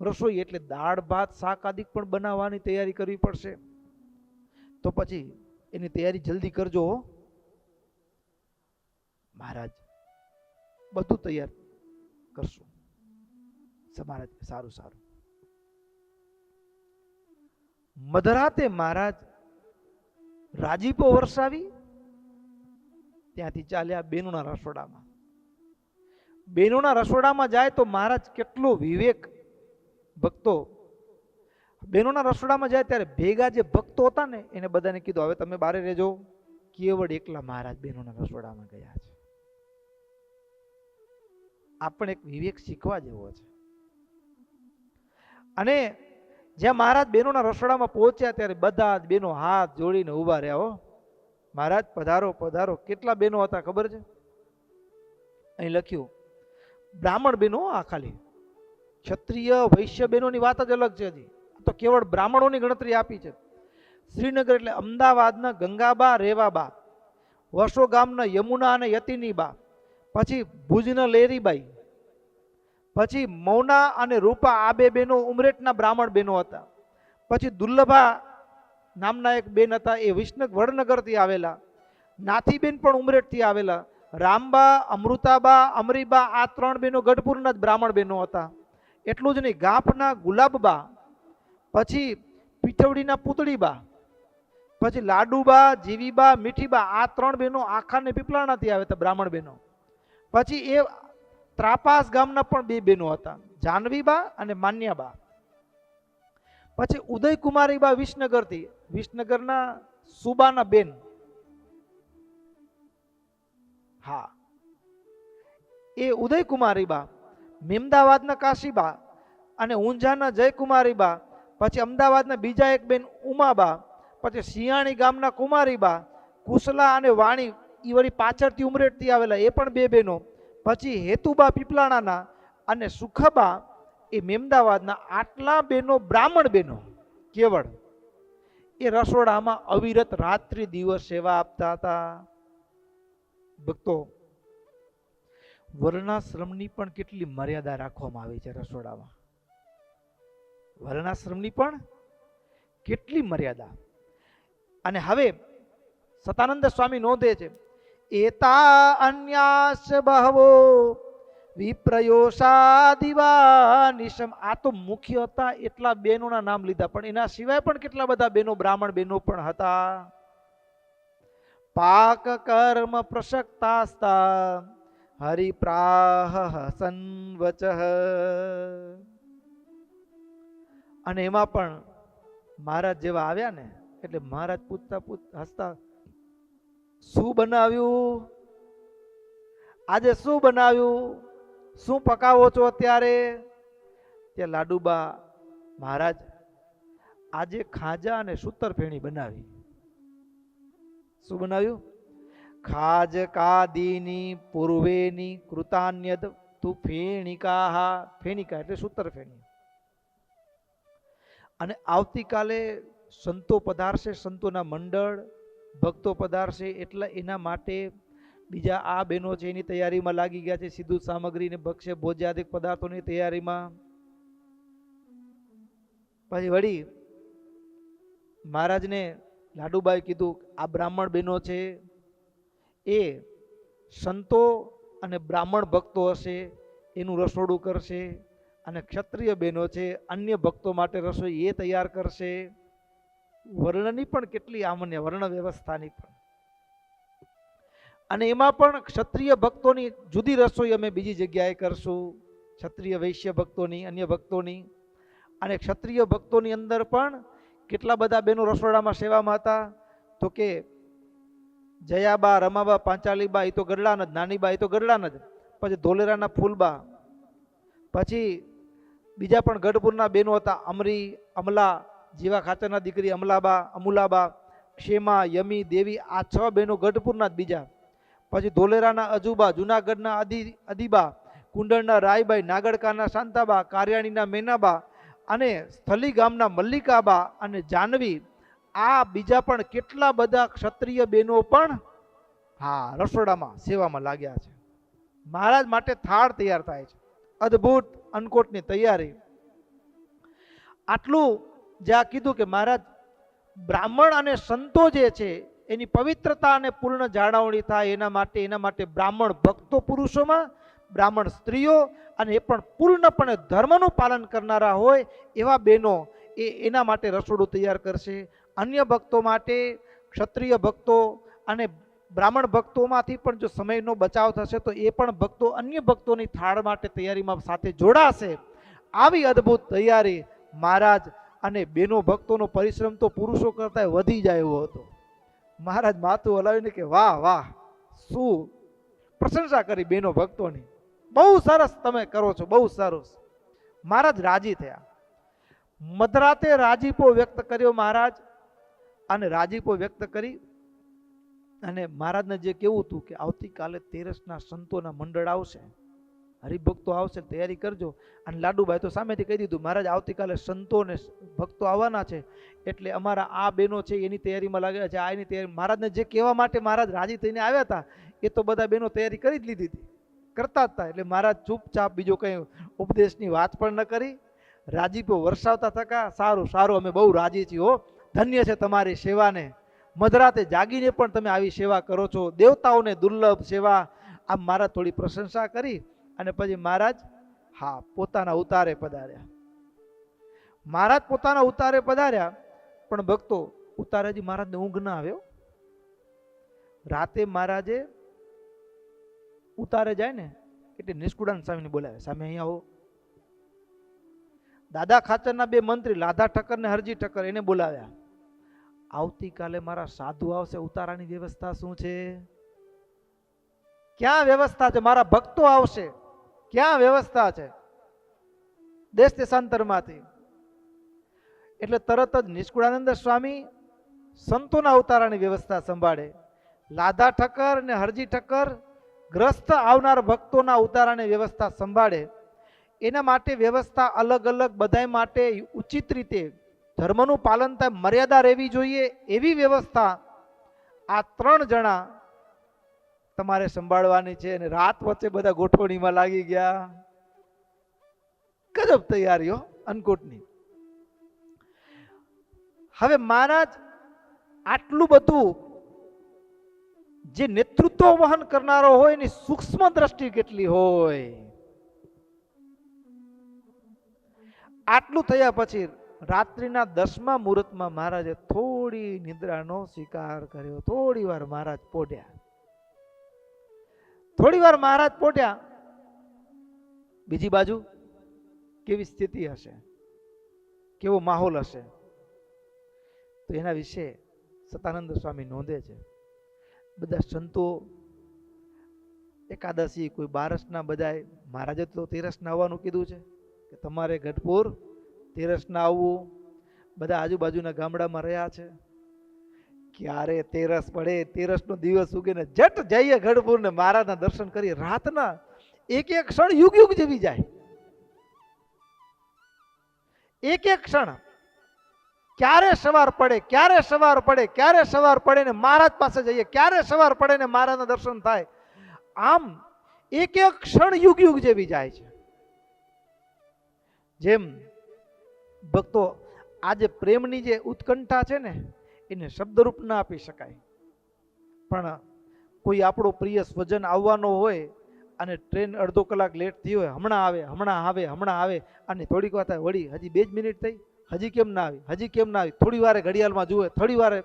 રસોઈ એટલે દાળ ભાત શાક આદિ પણ બનાવવાની તૈયારી કરવી પડશે. તો પછી એની તૈયારી જલ્દી કરજો. મહારાજ બધું તૈયાર કરશું. મહારાજ સારું સારું. મધરાતે મહારાજ રાજીપો વરસાવી ત્યાંથી ચાલ્યા બેનોના રસોડામાં. બેનોના રસોડામાં જાય તો મહારાજ કેટલો વિવેક. ભક્તો બેનોના રસોડામાં જાય ત્યારે ભેગા જે ભક્તો હતા ને એને બધાને કીધું હવે તમે બારે રહેજો. કેવળ એકલા મહારાજ બેનોના રસોડામાં ગયા છે. આપણે એક વિવેક શીખવા જેવો છે. અને જ્યાં મહારાજ બેનોના રસોડામાં પહોંચ્યા ત્યારે બધા જ બેનો હાથ જોડીને ઉભા રહ્યા. હો મહારાજ પધારો પધારો. કેટલા બેનો હતા ખબર છે? અહીં લખ્યું બ્રાહ્મણ બેનો. આ ખાલી ક્ષત્રિય વૈશ્ય બેનોની વાત જ અલગ છે. હજી તો કેવળ બ્રાહ્મણોની ગણતરી આપી છે. શ્રીનગર એટલે અમદાવાદના ગંગાબા, રેવાબા, વસો ગામના યમુના અને યતિની બા, પછી ભુજના લેરીબાઈ, પછી મૌના અને રૂપા, આ 2 બહેનો ઉમરેઠના બ્રાહ્મણ બહેનો હતા. પછી દુર્લભા નામના એક બેન હતા, એ વડનગરથી આવેલા. નાથીબેન પણ ઉમરેઠથી આવેલા. રામબા, અમૃતાબા, અમરીબા, આ 3 બહેનો ગઢપુરના જ બ્રાહ્મણ બહેનો હતા. એટલું જ નહીં, ગાફના ગુલાબબા, પછી પીઠવડીના પૂતળીબા, પછી લાડુબા, જીવીબા, મીઠીબા, આ 3 બહેનો આખા ને પીપળાણાથી આવે હતા બ્રાહ્મણ બહેનો. પછી એ ત્રાપાસ ગામના પણ 2 બહેનો હતા, જાનવીબા અને માન્યાબા. પછી ઉદયકુમારીબા વિસનગરથી, વિસનગરના સુબાના બેન. હા, એ ઉદયકુમારીબા, મેમદાવાદના કાશીબા અને ઊંઝાના જયકુમારીબા, પછી અમદાવાદના બીજા એક બેન ઉમાબા, પછી સિયાણી ગામના કુમારીબા, કુશલા અને વાણી એ વળી પાછળથી ઉમરેઠથી આવેલા એ પણ બે બહેનો, પછી હેતુબા પીપલાણાના અને સુખબા એ મેમદાવાદના, આટલા બહેનો બ્રાહ્મણ બહેનો કેવળ એ રસોડામાં અવિરત રાત્રિ દિવસ સેવા આપતા હતા. ભક્તો, વર્ણાશ્રમની પણ કેટલી મર્યાદા રાખવામાં આવી છે રસોડામાં. વર્ણાશ્રમની પણ કેટલી મર્યાદા. અને હવે સતાનંદ સ્વામી નોંધે છે, એતા અન્યાસ બહવો વિપ્રયોષાદિવા નિશમ. આ તો મુખ્ય હતા એટલા બહેનોના નામ લીધા, પણ એના સિવાય પણ કેટલા બધા બહેનો, બ્રાહ્મણ બહેનો પણ હતા. પાક કર્મ પ્રસક્તાસ્તા હરિપ્રાહ સંવચ. અને એમાં પણ મહારાજ જેવા આવ્યા ને એટલે મહારાજ પૂછતા હસતા, શું બનાવ્યું આજે, શું બનાવ્યું, શું પકાવો છો અત્યારે? ત્યાં લાડુબા, મહારાજ આજે ખાજા અને સૂતરફેણી બનાવી. શું બનાવ્યું? ખાજ કાદીની પૂર્વેની કૃતાન્યદ તુ ફેણિકા. ફેણિકા એટલે સૂતરફેણી. અને આવતીકાલે સંતો પધારશે, સંતોના મંડળ ભક્તો પધારશે, એટલે એના માટે બીજા આ બહેનો છે એની તૈયારીમાં લાગી ગયા છે. સીધું સામગ્રીને ભક્ષ્ય ભોજ્યાદિક પદાર્થોની તૈયારીમાં. પછી વળી મહારાજને લાડુબાઈ કીધું, આ બ્રાહ્મણ બહેનો છે એ સંતો અને બ્રાહ્મણ ભક્તો હશે એનું રસોડું કરશે, અને ક્ષત્રિય બહેનો છે અન્ય ભક્તો માટે રસોઈ એ તૈયાર કરશે. વર્ણની પણ કેટલી આમન્ય, વર્ણ વ્યવસ્થાની પણ. અને એમાં પણ ક્ષત્રિય ભક્તોની જુદી રસોઈ અમે બીજી જગ્યાએ કરશું, ક્ષત્રિય વૈશ્ય ભક્તોની, અન્ય ભક્તોની. અને ક્ષત્રિય ભક્તોની અંદર પણ કેટલા બધા બહેનો રસોડામાં સેવામાં હતા, તો કે જયાબા, રમાબા, પાંચાલીબા એ તો ગરડાન જ, નાનીબા એ તો ગરડાન જ, પછી ધોલેરાના ફૂલબા, પછી બીજા પણ ગઢપુરના બહેનો હતા, અમરી, અમલા, જીવા ખાચરના દીકરી અમલાબા, અમુલાબા, ક્ષેમા, યમી, દેવી, આ 6 બહેનો ગઢપુરના જ બીજા. પછી ધોલેરાના અજુબા, જુનાગઢના અદીબા, કુંડળના રાયબાઈ, નાગડકાના શાંતાબા, કારિયાણીના મેનાબા, અને સ્થલી ગામના મલ્લિકાબા અને જાનવી, આ બીજા પણ કેટલા બધા ક્ષત્રિય બહેનો પણ હા રસોડામાં સેવામાં લાગ્યા છે. મહારાજ માટે થાળ તૈયાર થાય છે, અદ્ભુત અન્નકોટની તૈયારી. આટલું જ્યાં કીધું કે મહારાજ બ્રાહ્મણ અને સંતો જે છે એની પવિત્રતા અને પૂર્ણ જાળવણી થાય એના માટે બ્રાહ્મણ ભક્તો પુરુષોમાં, બ્રાહ્મણ સ્ત્રીઓ, અને એ પણ પૂર્ણપણે ધર્મનું પાલન કરનારા હોય એવા બહેનો એના માટે રસોડું તૈયાર કરશે. અન્ય ભક્તો માટે ક્ષત્રિય ભક્તો અને બ્રાહ્મણ ભક્તોમાંથી પણ જો સમયનો બચાવ થશે તો એ પણ ભક્તો અન્ય ભક્તોની થાળ માટે તૈયારીમાં સાથે જોડાશે. આવી અદ્ભુત તૈયારી મહારાજ અને બહેનો ભક્તોનો પરિશ્રમ તો પુરુષો કરતા વધી જાય એવો હતો. મહારાજ માથું હલાવીને કે વાહ વાહ, શું પ્રશંસા કરી બહેનો ભક્તોની, બહુ સરસ તમે કરો છો, બહુ સરસ. મહારાજ રાજી થયા. મધરાતે રાજીપો વ્યક્ત કર્યો મહારાજ, અને રાજીપો વ્યક્ત કરી અને મહારાજને જે કેવું હતું કે આવતીકાલે તેરસના સંતોના મંડળ આવશે, હરિભક્તો આવશે, તૈયારી કરજો. અને લાડુભાઈ તો સામેથી કહી દીધું, મહારાજ આવતીકાલે સંતો ને ભક્તો આવવાના છે એટલે અમારા આ બહેનો છે એની તૈયારીમાં લાગ્યા છે, આ એની તૈયારી. મહારાજને જે કહેવા માટે મહારાજ રાજી થઈને આવ્યા હતા એ તો બધા બહેનો તૈયારી કરી જ લીધી હતી, કરતા જ હતા. એટલે મહારાજ ચૂપચાપ બીજો કંઈ ઉપદેશની વાત પણ ન કરી, રાજીપો વરસાવતા થકા, સારું સારું, અમે બહુ રાજી છીએ હો, ધન્ય છે તમારી સેવાને, મધરાતે જાગીને પણ તમે આવી સેવા કરો છો, દેવતાઓને દુર્લભ સેવા. આમ મહારાજ થોડી પ્રશંસા કરી અને પછી મહારાજ હા પોતાના ઉતારે પધાર્યા. મહારાજ પોતાના ઉતારે પધાર્યા, પણ ભક્તો ઉતારેજી મહારાજને ઊંઘ ના આવ્યો. રાતે મહારાજે ઉતારે જાય ને એટલે નિષ્કુળાન સ્વામીને બોલાવે, સામે અહીંયા આવો. દાદા ખાચરના 2 મંત્રી લાધા ઠક્કર ને હરજી ઠક્કર એને બોલાવ્યા. આવતીકાલે મારા સાધુ આવશે, ઉતારાની વ્યવસ્થા શું છે? ક્યાં વ્યવસ્થા છે? મારા ભક્તો આવશે, ક્યાં વ્યવસ્થા છે? દેશ દેશાંતરમાંથી. એટલે તરત જ નિષ્કુળાનંદ સ્વામી સંતોના ઉતારાની વ્યવસ્થા સંભાળે. લાધા ઠક્કર ને હરજી ઠક્કર ગ્રસ્ત આવનાર ભક્તોના ઉતારાની વ્યવસ્થા સંભાળે. એના માટે વ્યવસ્થા અલગ અલગ બધાય માટે ઉચિત રીતે ધર્મનું પાલન થાય, મર્યાદા રહેવી જોઈએ એવી વ્યવસ્થા આ 3 જણા તમારે સંભાળવાની છે. અને રાત વચ્ચે બધા ગોઠવણીમાં લાગી ગયા. ગજબ તૈયારીઓ અન્નકૂટની. હવે મહારાજ આટલું બધું જે નેતૃત્વ વહન કરનારો હોય એની સૂક્ષ્મ દ્રષ્ટિ કેટલી હોય. આટલું થયા પછી રાત્રિના 10મા મુહૂર્તમાં મહારાજે થોડી નિદ્રાનો સ્વીકાર કર્યો. થોડી વાર મહારાજ પોઢ્યા. થોડી વાર મહારાજ પોઢ્યા. બીજી બાજુ કેવી સ્થિતિ હશે, કેવો માહોલ હશે, તો એના વિશે સતાનંદ સ્વામી નોંધે છે. બધા સંતો એકાદશી કોઈ બારસના બધાય, મહારાજે તો તેરસના આવવાનું કીધું છે કે તમારે ગઢપુર તેરસના આવવું. બધા આજુબાજુના ગામડામાં રહ્યા છે. ક્યારે તેરસ પડે, તેરસનો દિવસ ઉગે ને જટ જઈએ ગઢપુર ને મહારાજના દર્શન કરીએ. રાતના એક એક ક્ષણ યુગ યુગ જેવી જાય. એક એક ક્ષણ ક્યારે સવાર પડે, ક્યારે સવાર પડે, ક્યારે સવાર પડે ને મહારાજ પાસે જઈએ, ક્યારે સવાર પડે ને મહારાજના દર્શન થાય. આમ એક એક ક્ષણ યુગ યુગ જેવી જાય છે. જેમ ભક્તો આજે પ્રેમની જે ઉત્કંઠા છે ને એને શબ્દરૂપ ના આપી શકાય. પણ કોઈ આપણો પ્રિય સ્વજન આવવાનો હોય અને ટ્રેન અડધો કલાક લેટ થઈ હોય, હમણાં આવે હમણાં આવે હમણાં આવે, અને થોડીક વાર થાય વળી હજી 2 જ મિનિટ થઈ, હજી કેમ ના આવી, હજી કેમ ના આવી. થોડી વારે ઘડિયાળમાં જુએ, થોડી વારે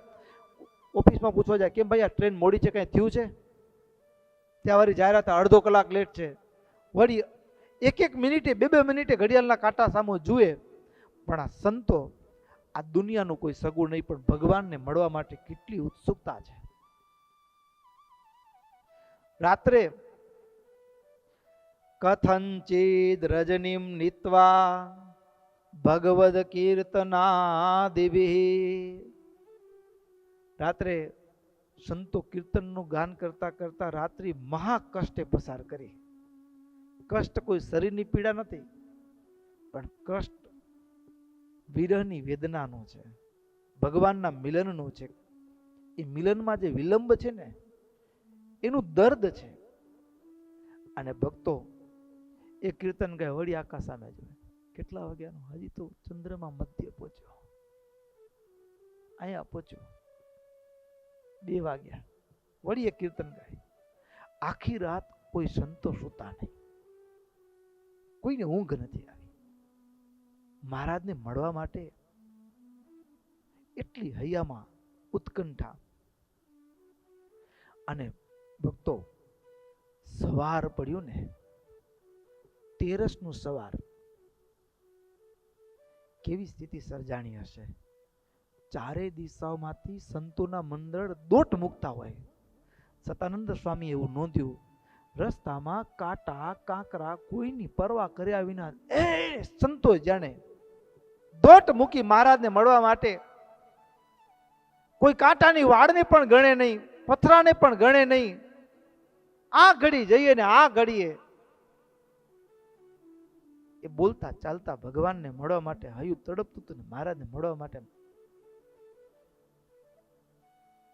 ઓફિસમાં પૂછવા જાય, કેમ ભાઈ આ ટ્રેન મોડી છે, કંઈ થયું છે? ત્યાં વારી જાહેરાત અડધો કલાક લેટ છે. વળી એક એક મિનિટે 2-2 મિનિટે ઘડિયાળના કાંટા સામે જુએ. પણ આ સંતો આ દુનિયાનું કોઈ સગું નહીં, પણ ભગવાનને મળવા માટે કેટલી ઉત્સુકતા છે. રાત્રે કથંચિદ રજનીમ નીત્વા ભગવદ કીર્તનાદિભિ. રાત્રે સંતો કીર્તનનું ગાન કરતા કરતા રાત્રિ મહા કષ્ટે પસાર કરી. કષ્ટ કોઈ શરીરની પીડા નથી, પણ કષ્ટ વિરહની વેદનાનું છે, ભગવાનના મિલનનું છે. એ મિલનમાં જે વિલંબ છે ને એનું દર્દ છે. અને ભક્તો એ કીર્તન ગાય, વળી આકાશ સામે જોયે. કેટલા વાગ્યાનું? હજી તો ચંદ્રમાં મધ્ય પહોંચ્યો, અહીંયા પહોંચ્યો 2 વાગ્યા. વળી એ કીર્તન ગાય. આખી રાત કોઈ સંતો સૂતા નહીં, કોઈને ઊંઘ નથી આવી. મહારાજને મળવા માટે એટલી હૈયામાં ઉત્કંઠા. અને ભક્તો સવાર પડ્યું ને, તેરસનું સવાર, કેવી સ્થિતિ સર્જાણી હશે. ચારે દિશાઓમાંથી સંતોના મંડળ દોટ મૂકતા હોય. સતાનંદ સ્વામી એવું નોંધ્યું, રસ્તામાં કાંટા કાંકરા કોઈની પરવા કર્યા વિના એ સંતો જાણે દોટ મૂકી મહારાજને મળવા માટે. કોઈ કાંટાની વાડને પણ ગણે નહીં, પથરાને પણ ગણે નહીં. આ ઘડી જઈએ ને આ ઘડીએ એ બોલતા ચાલતા ભગવાનને મળવા માટે હયું તડપતું હતું ને મહારાજને મળવા માટે.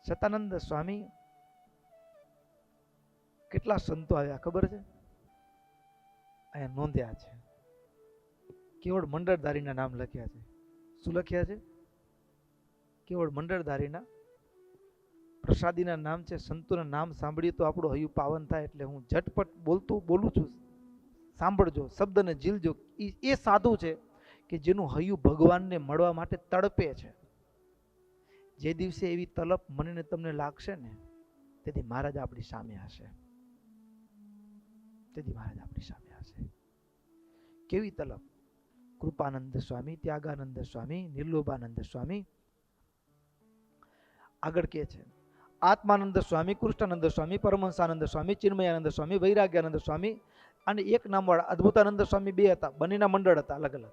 સતાનંદ સ્વામી કેટલા સંતો આવ્યા ખબર છે? અહીંયા નોંધ્યા છે. કેવળ મંડળધારીના નામ લખ્યા છે. શું લખ્યા છે? કેવળ મંડળધારીના પ્રસાદીના નામ છે. સંતોના નામ સાંભળીએ તો આપણું હૈયું પાવન થાય. એટલે હું ઝટપટ બોલું છું, સાંભળજો, શબ્દને ઝીલજો. એ સાધુ છે કે જેનું હૈયું ભગવાનને મળવા માટે તડપે છે. જે દિવસે એવી તલપ મને તમને લાગશે ને, તેથી મહારાજ આપણી સામે હશે. તેથી મહારાજ આપણી સામે હશે. કેવી તલપ! કૃપાનંદ સ્વામી, ત્યાગાનંદ સ્વામી, નિર્લોભાનંદ સ્વામી આગળ કહે છે, આત્માનંદ સ્વામી, કૃષ્ણાનંદ સ્વામી, પરમહંસાનંદ સ્વામી, ચિન્મયાનંદ સ્વામી, વૈરાગ્યાનંદ સ્વામી અને એક નામવાળા અદ્ભુતાનંદ સ્વામી, બે હતા, બંનેના મંડળ હતા અલગ અલગ.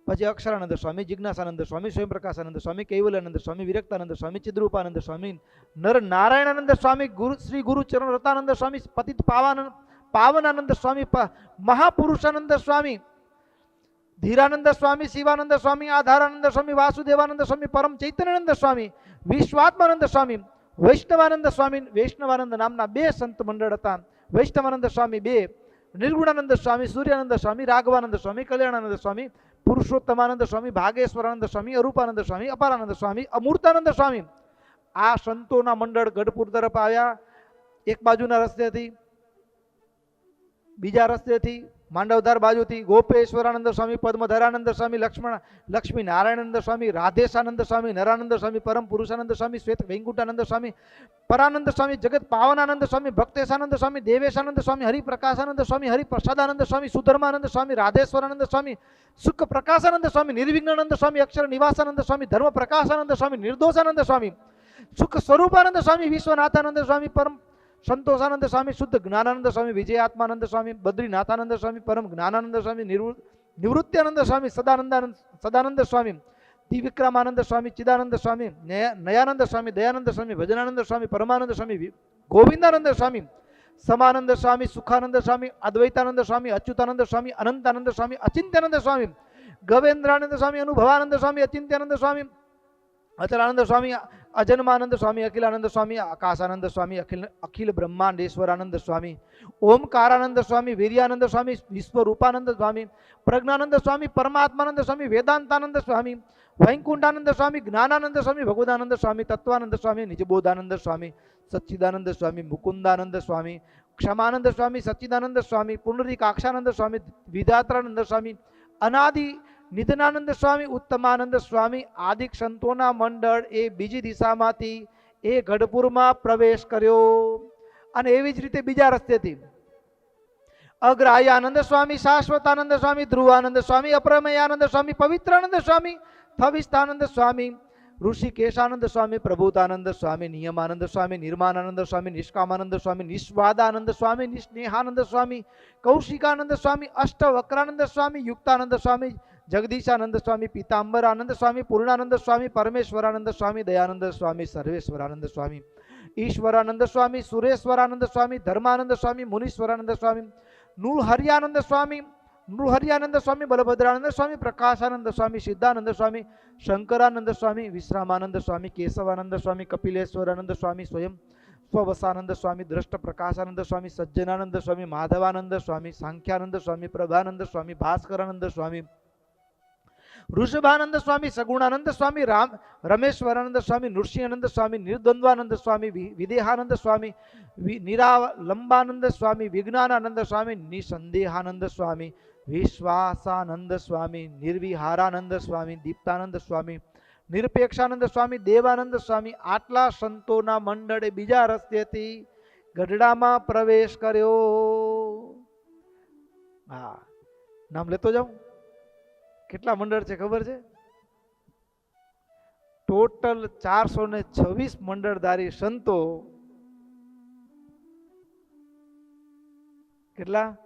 પછી અક્ષરાનંદ સ્વામી, જિજ્ઞાસાનંદ સ્વામી, સ્વયંપ્રકાશાનંદ સ્વામી, કૈવલ્યાનંદ સ્વામી, વિરક્તાનંદ સ્વામી, ચિદ્રૂપાનંદ સ્વામી, નર નારાયણાનંદ સ્વામી, શ્રી ગુરુ ચરણ રતાનંદ સ્વામી, પતિત પાવનાનંદ સ્વામી, મહાપુરુષાનંદ સ્વામી, ધીરાનંદ સ્વામી, શિવાનંદ સ્વામી, આધારાનંદ સ્વામી, વાસુદેવાનંદ સ્વામી, પરમ ચૈતન્યાનંદ સ્વામી, વિશ્વાત્માનંદ સ્વામી, વૈષ્ણવાનંદ સ્વામી. વૈષ્ણવાનંદ નામના બે સંત મંડળ હતા. વૈષ્ણવાનંદ સ્વામી બે, નિર્ગુણાનંદ સ્વામી, સૂર્યાનંદ સ્વામી, રાઘવાનંદ સ્વામી, કલ્યાણાનંદ સ્વામી, પુરુષોત્તમાનંદ સ્વામી, ભાગેશ્વરાનંદ સ્વામી, અરૂપાનંદ સ્વામી, અપારાનંદ સ્વામી, અમૂર્તાનંદ સ્વામી. આ સંતોના મંડળ ગઢપુર તરફ આવ્યા. એક બાજુના રસ્તેથી, બીજા રસ્તેથી, માંડવધાર બાજુથી ગોપેશ્વરાનંદ સ્વામી, પદ્મધરાનંદ સ્વામી, લક્ષ્મી નારાયણાનંદ સ્વામી, રાધેશાનંદ સ્વામી, નરાનંદ સ્વામી, પરમ પુરુષાનંદ સ્વામી, શ્વેત વૈકુંઠાનંદ સ્વામી, પરાનંદ સ્વામી, જગત પાવનાનંદ સ્વામી, ભક્તેશાનંદ સ્વામી, દેવેશાનંદ સ્વામી, હરિપ્રકાશાનંદ સ્વામી, હરિપ્રસાદાનંદ સ્વામી, સુધર્માનંદ સ્વામી, રાધેશ્વરાનંદ સ્વામી, સુખ પ્રકાશાનંદ સ્વામી, નિર્વિઘ્નાનંદ સ્વામી, અક્ષર નિવાસાનંદ સ્વામી, ધર્મ પ્રકાશાનંદ સ્વામી, નિર્દોષાનંદ સ્વામી, સુખ સ્વરૂપાનંદ સ્વામી, વિશ્વનાથાનંદ સ્વામી, પરમ સંતોષાનંદ સ્વામી, શુદ્ધ જ્ઞાનાનંદ સ્વામી, વિજયાત્માનંદ સ્વામી, બદ્રીનાથાનંદ સ્વામી, પરમ જ્ઞાનાનંદ સ્વામી, નિવૃત્યાનંદ સ્વામી, સદાનંદ સ્વામી, દિવિક્રમાનંદ સ્વામી, ચિદાનંદ સ્વામી, નયાનંદ સ્વામી, દયાનંદ સ્વામી, ભજનાનંદ સ્વામી, પરમાનંદ સ્વામી, ગોવિંદાનંદ સ્વામી, સમાનંદ સ્વામી, સુખાનંદ સ્વામી, અદ્વૈતાનંદ સ્વામી, અચ્યુતાનંદ સ્વામી, અનંતાનંદ સ્વામી, અચિંત્યાનંદ સ્વામી, ગવેન્દ્રાનંદ સ્વામી, અનુભવાનંદ સ્વામી, અચિંત્યાનંદ સ્વામી, અચલાનંદ સ્વામી, અજન્માનંદ સ્વામી, અખિલાનંદ સ્વામી, આકાશાનંદ સ્વામી, અખિલ બ્રહ્માંડેશ્વરાનંદ સ્વામી, ઓમકારાનંદ સ્વામી, વીર્યાનંદ સ્વામી, વિશ્વરૂપાનંદ સ્વામી, પ્રજ્ઞાનંદ સ્વામી, પરમાત્માનંદ સ્વામી, વેદાંતાનંદ સ્વામી, વૈકુંઠાનંદ સ્વામી, જ્ઞાનાનંદ સ્વામી, ભગવદાનંદ સ્વામી, તત્વાનંદ સ્વામી, નિજબોધાનંદ સ્વામી, સચ્ચિદાનંદ સ્વામી, મુકુંદાનંદ સ્વામી, ક્ષમાનંદ સ્વામી, સચ્ચિદાનંદ સ્વામી, પુનરીકાક્ષાનંદ સ્વામી, વિધાત્રાનંદ સ્વામી, અનાદિ નિધનાનંદ સ્વામી, ઉત્તમાનંદ સ્વામી આદિક સંતોના મંડળ એ બીજી દિશામાંથી એ ગઢપુરમાં પ્રવેશ કર્યો. અને એવી જ રીતે બીજા રસ્તેથી અગ્રાહ્યાનંદ સ્વામી, શાશ્વતાનંદ સ્વામી, ધ્રુવાનંદ સ્વામી, અપ્રમેયાનંદ સ્વામી, પવિત્રાનંદ સ્વામી, થવિષ્ઠાનંદ સ્વામી, ઋષિકેશાનંદ સ્વામી, પ્રભુતાનંદ સ્વામી, નિયમાનંદ સ્વામી, નિર્માનાનંદ સ્વામી, નિષ્કામાનંદ સ્વામી, નિસ્વાદાનંદ સ્વામી, નિસ્નેહાનંદ સ્વામી, કૌશિકાનંદ સ્વામી, અષ્ટવક્રાનંદ સ્વામી, યુક્તાનંદ સ્વામી, જગદીશાનંદ સ્વામી, પીતાંબરાનંદ સ્વામી, પૂર્ણાનંદ સ્વામી, પરમેશ્વરાનંદ સ્વામી, દયાનંદ સ્વામી, સર્વેશ્વરાનંદ સ્વામી, ઈશ્વરાનંદ સ્વામી, સુરેશ્વરાનંદ સ્વામી, ધર્માનંદ સ્વામી, મુનીશ્વરાનંદ સ્વામી, નૃહર્યાનંદ સ્વામી, બલભદ્રાનંદ સ્વામી, પ્રકાશાનંદ સ્વામી, સિદ્ધાનંદ સ્વામી, શંકરાનંદ સ્વામી, વિશ્રામાનંદ સ્વામી, કેશવાનંદ સ્વામી, કપિલેશ્વરાનંદ સ્વામી, સ્વયં સ્વવસાનંદ સ્વામી, દ્રષ્ટ પ્રકાશાનંદ સ્વામી, સજ્જનાનંદ સ્વામી, માધવાનંદ સ્વામી, સાંખ્યાનંદ સ્વામી, પ્રભાનંદ સ્વામી, ભાસ્કરાનંદ સ્વામી, ઋષભાનંદ સ્વામી, સગુણાનંદ સ્વામી, રમેશ્વરાનંદ સ્વામી, નૃસિંહાનંદ સ્વામી, નિર્દ્વંદ્વાનંદ સ્વામી, વિદેહાનંદ સ્વામી, નિરાલંબાનંદ સ્વામી, વિજ્ઞાનાનંદ સ્વામી, નિસંદેહાનંદ સ્વામી, વિશ્વાસાનંદ સ્વામી, નિર્વિહારાનંદ સ્વામી, દીપ્તાનંદ સ્વામી, નિરપેક્ષાનંદ સ્વામી, દેવાનંદ સ્વામી. આટલા સંતોના મંડળે બીજા રસ્તેથી ગઢડામાં પ્રવેશ કર્યો. હા, નામ લેતો જાઉં. કેટલા મંડળ છે ખબર છે? ટોટલ 426 મંડળધારી સંતો. કેટલા?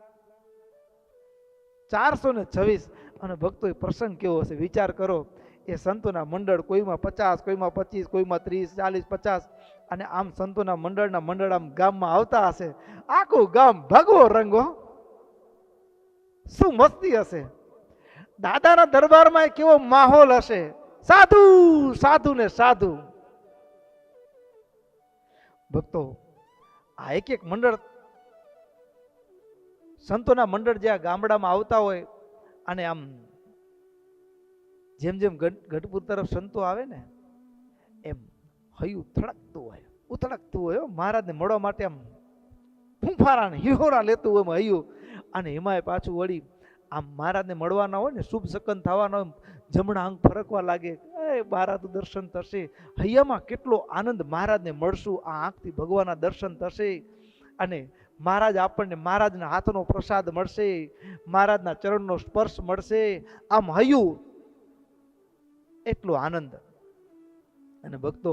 426. અને ભક્તો પ્રસંગ કેવો હશે વિચાર કરો. એ સંતોના મંડળ કોઈમાં 50, કોઈમાં 25, કોઈમાં 30, 40, 50. અને આમ સંતોના મંડળ આમ ગામમાં આવતા હશે. આખું ગામ ભગવો રંગો. શું મસ્તી હશે. દાદાના દરબારમાં કેવો માહોલ હશે. સાધુ સાધુ ને સાધુ. ભક્તો આ એક એક મંડળ, સંતોના મંડળ જ્યાં ગામડામાં આવતા હોય અને આમ જેમ જેમ ગઢપુર તરફ સંતો આવે ને એમ હૈયું થડકતું હોય, ઉથડકતું હોય. મહારાજને મળવા માટે આમ ફૂંફારા ને હિહોરા લેતું હોય હૈયું. અને એમાંય પાછું વળી આમ મહારાજને મળવાના હોય ને, શુભ શકન થવાના હોય, જમણા અંગ ફરકવા લાગે. મહારાજનું દર્શન થશે. હૈયામાં કેટલો આનંદ. મહારાજને મળશું, આ આંખથી ભગવાનના દર્શન થશે. અને મહારાજ આપણને મહારાજના હાથનો પ્રસાદ મળશે, મહારાજના ચરણનો સ્પર્શ મળશે. આમ હૈયું એટલો આનંદ. અને ભક્તો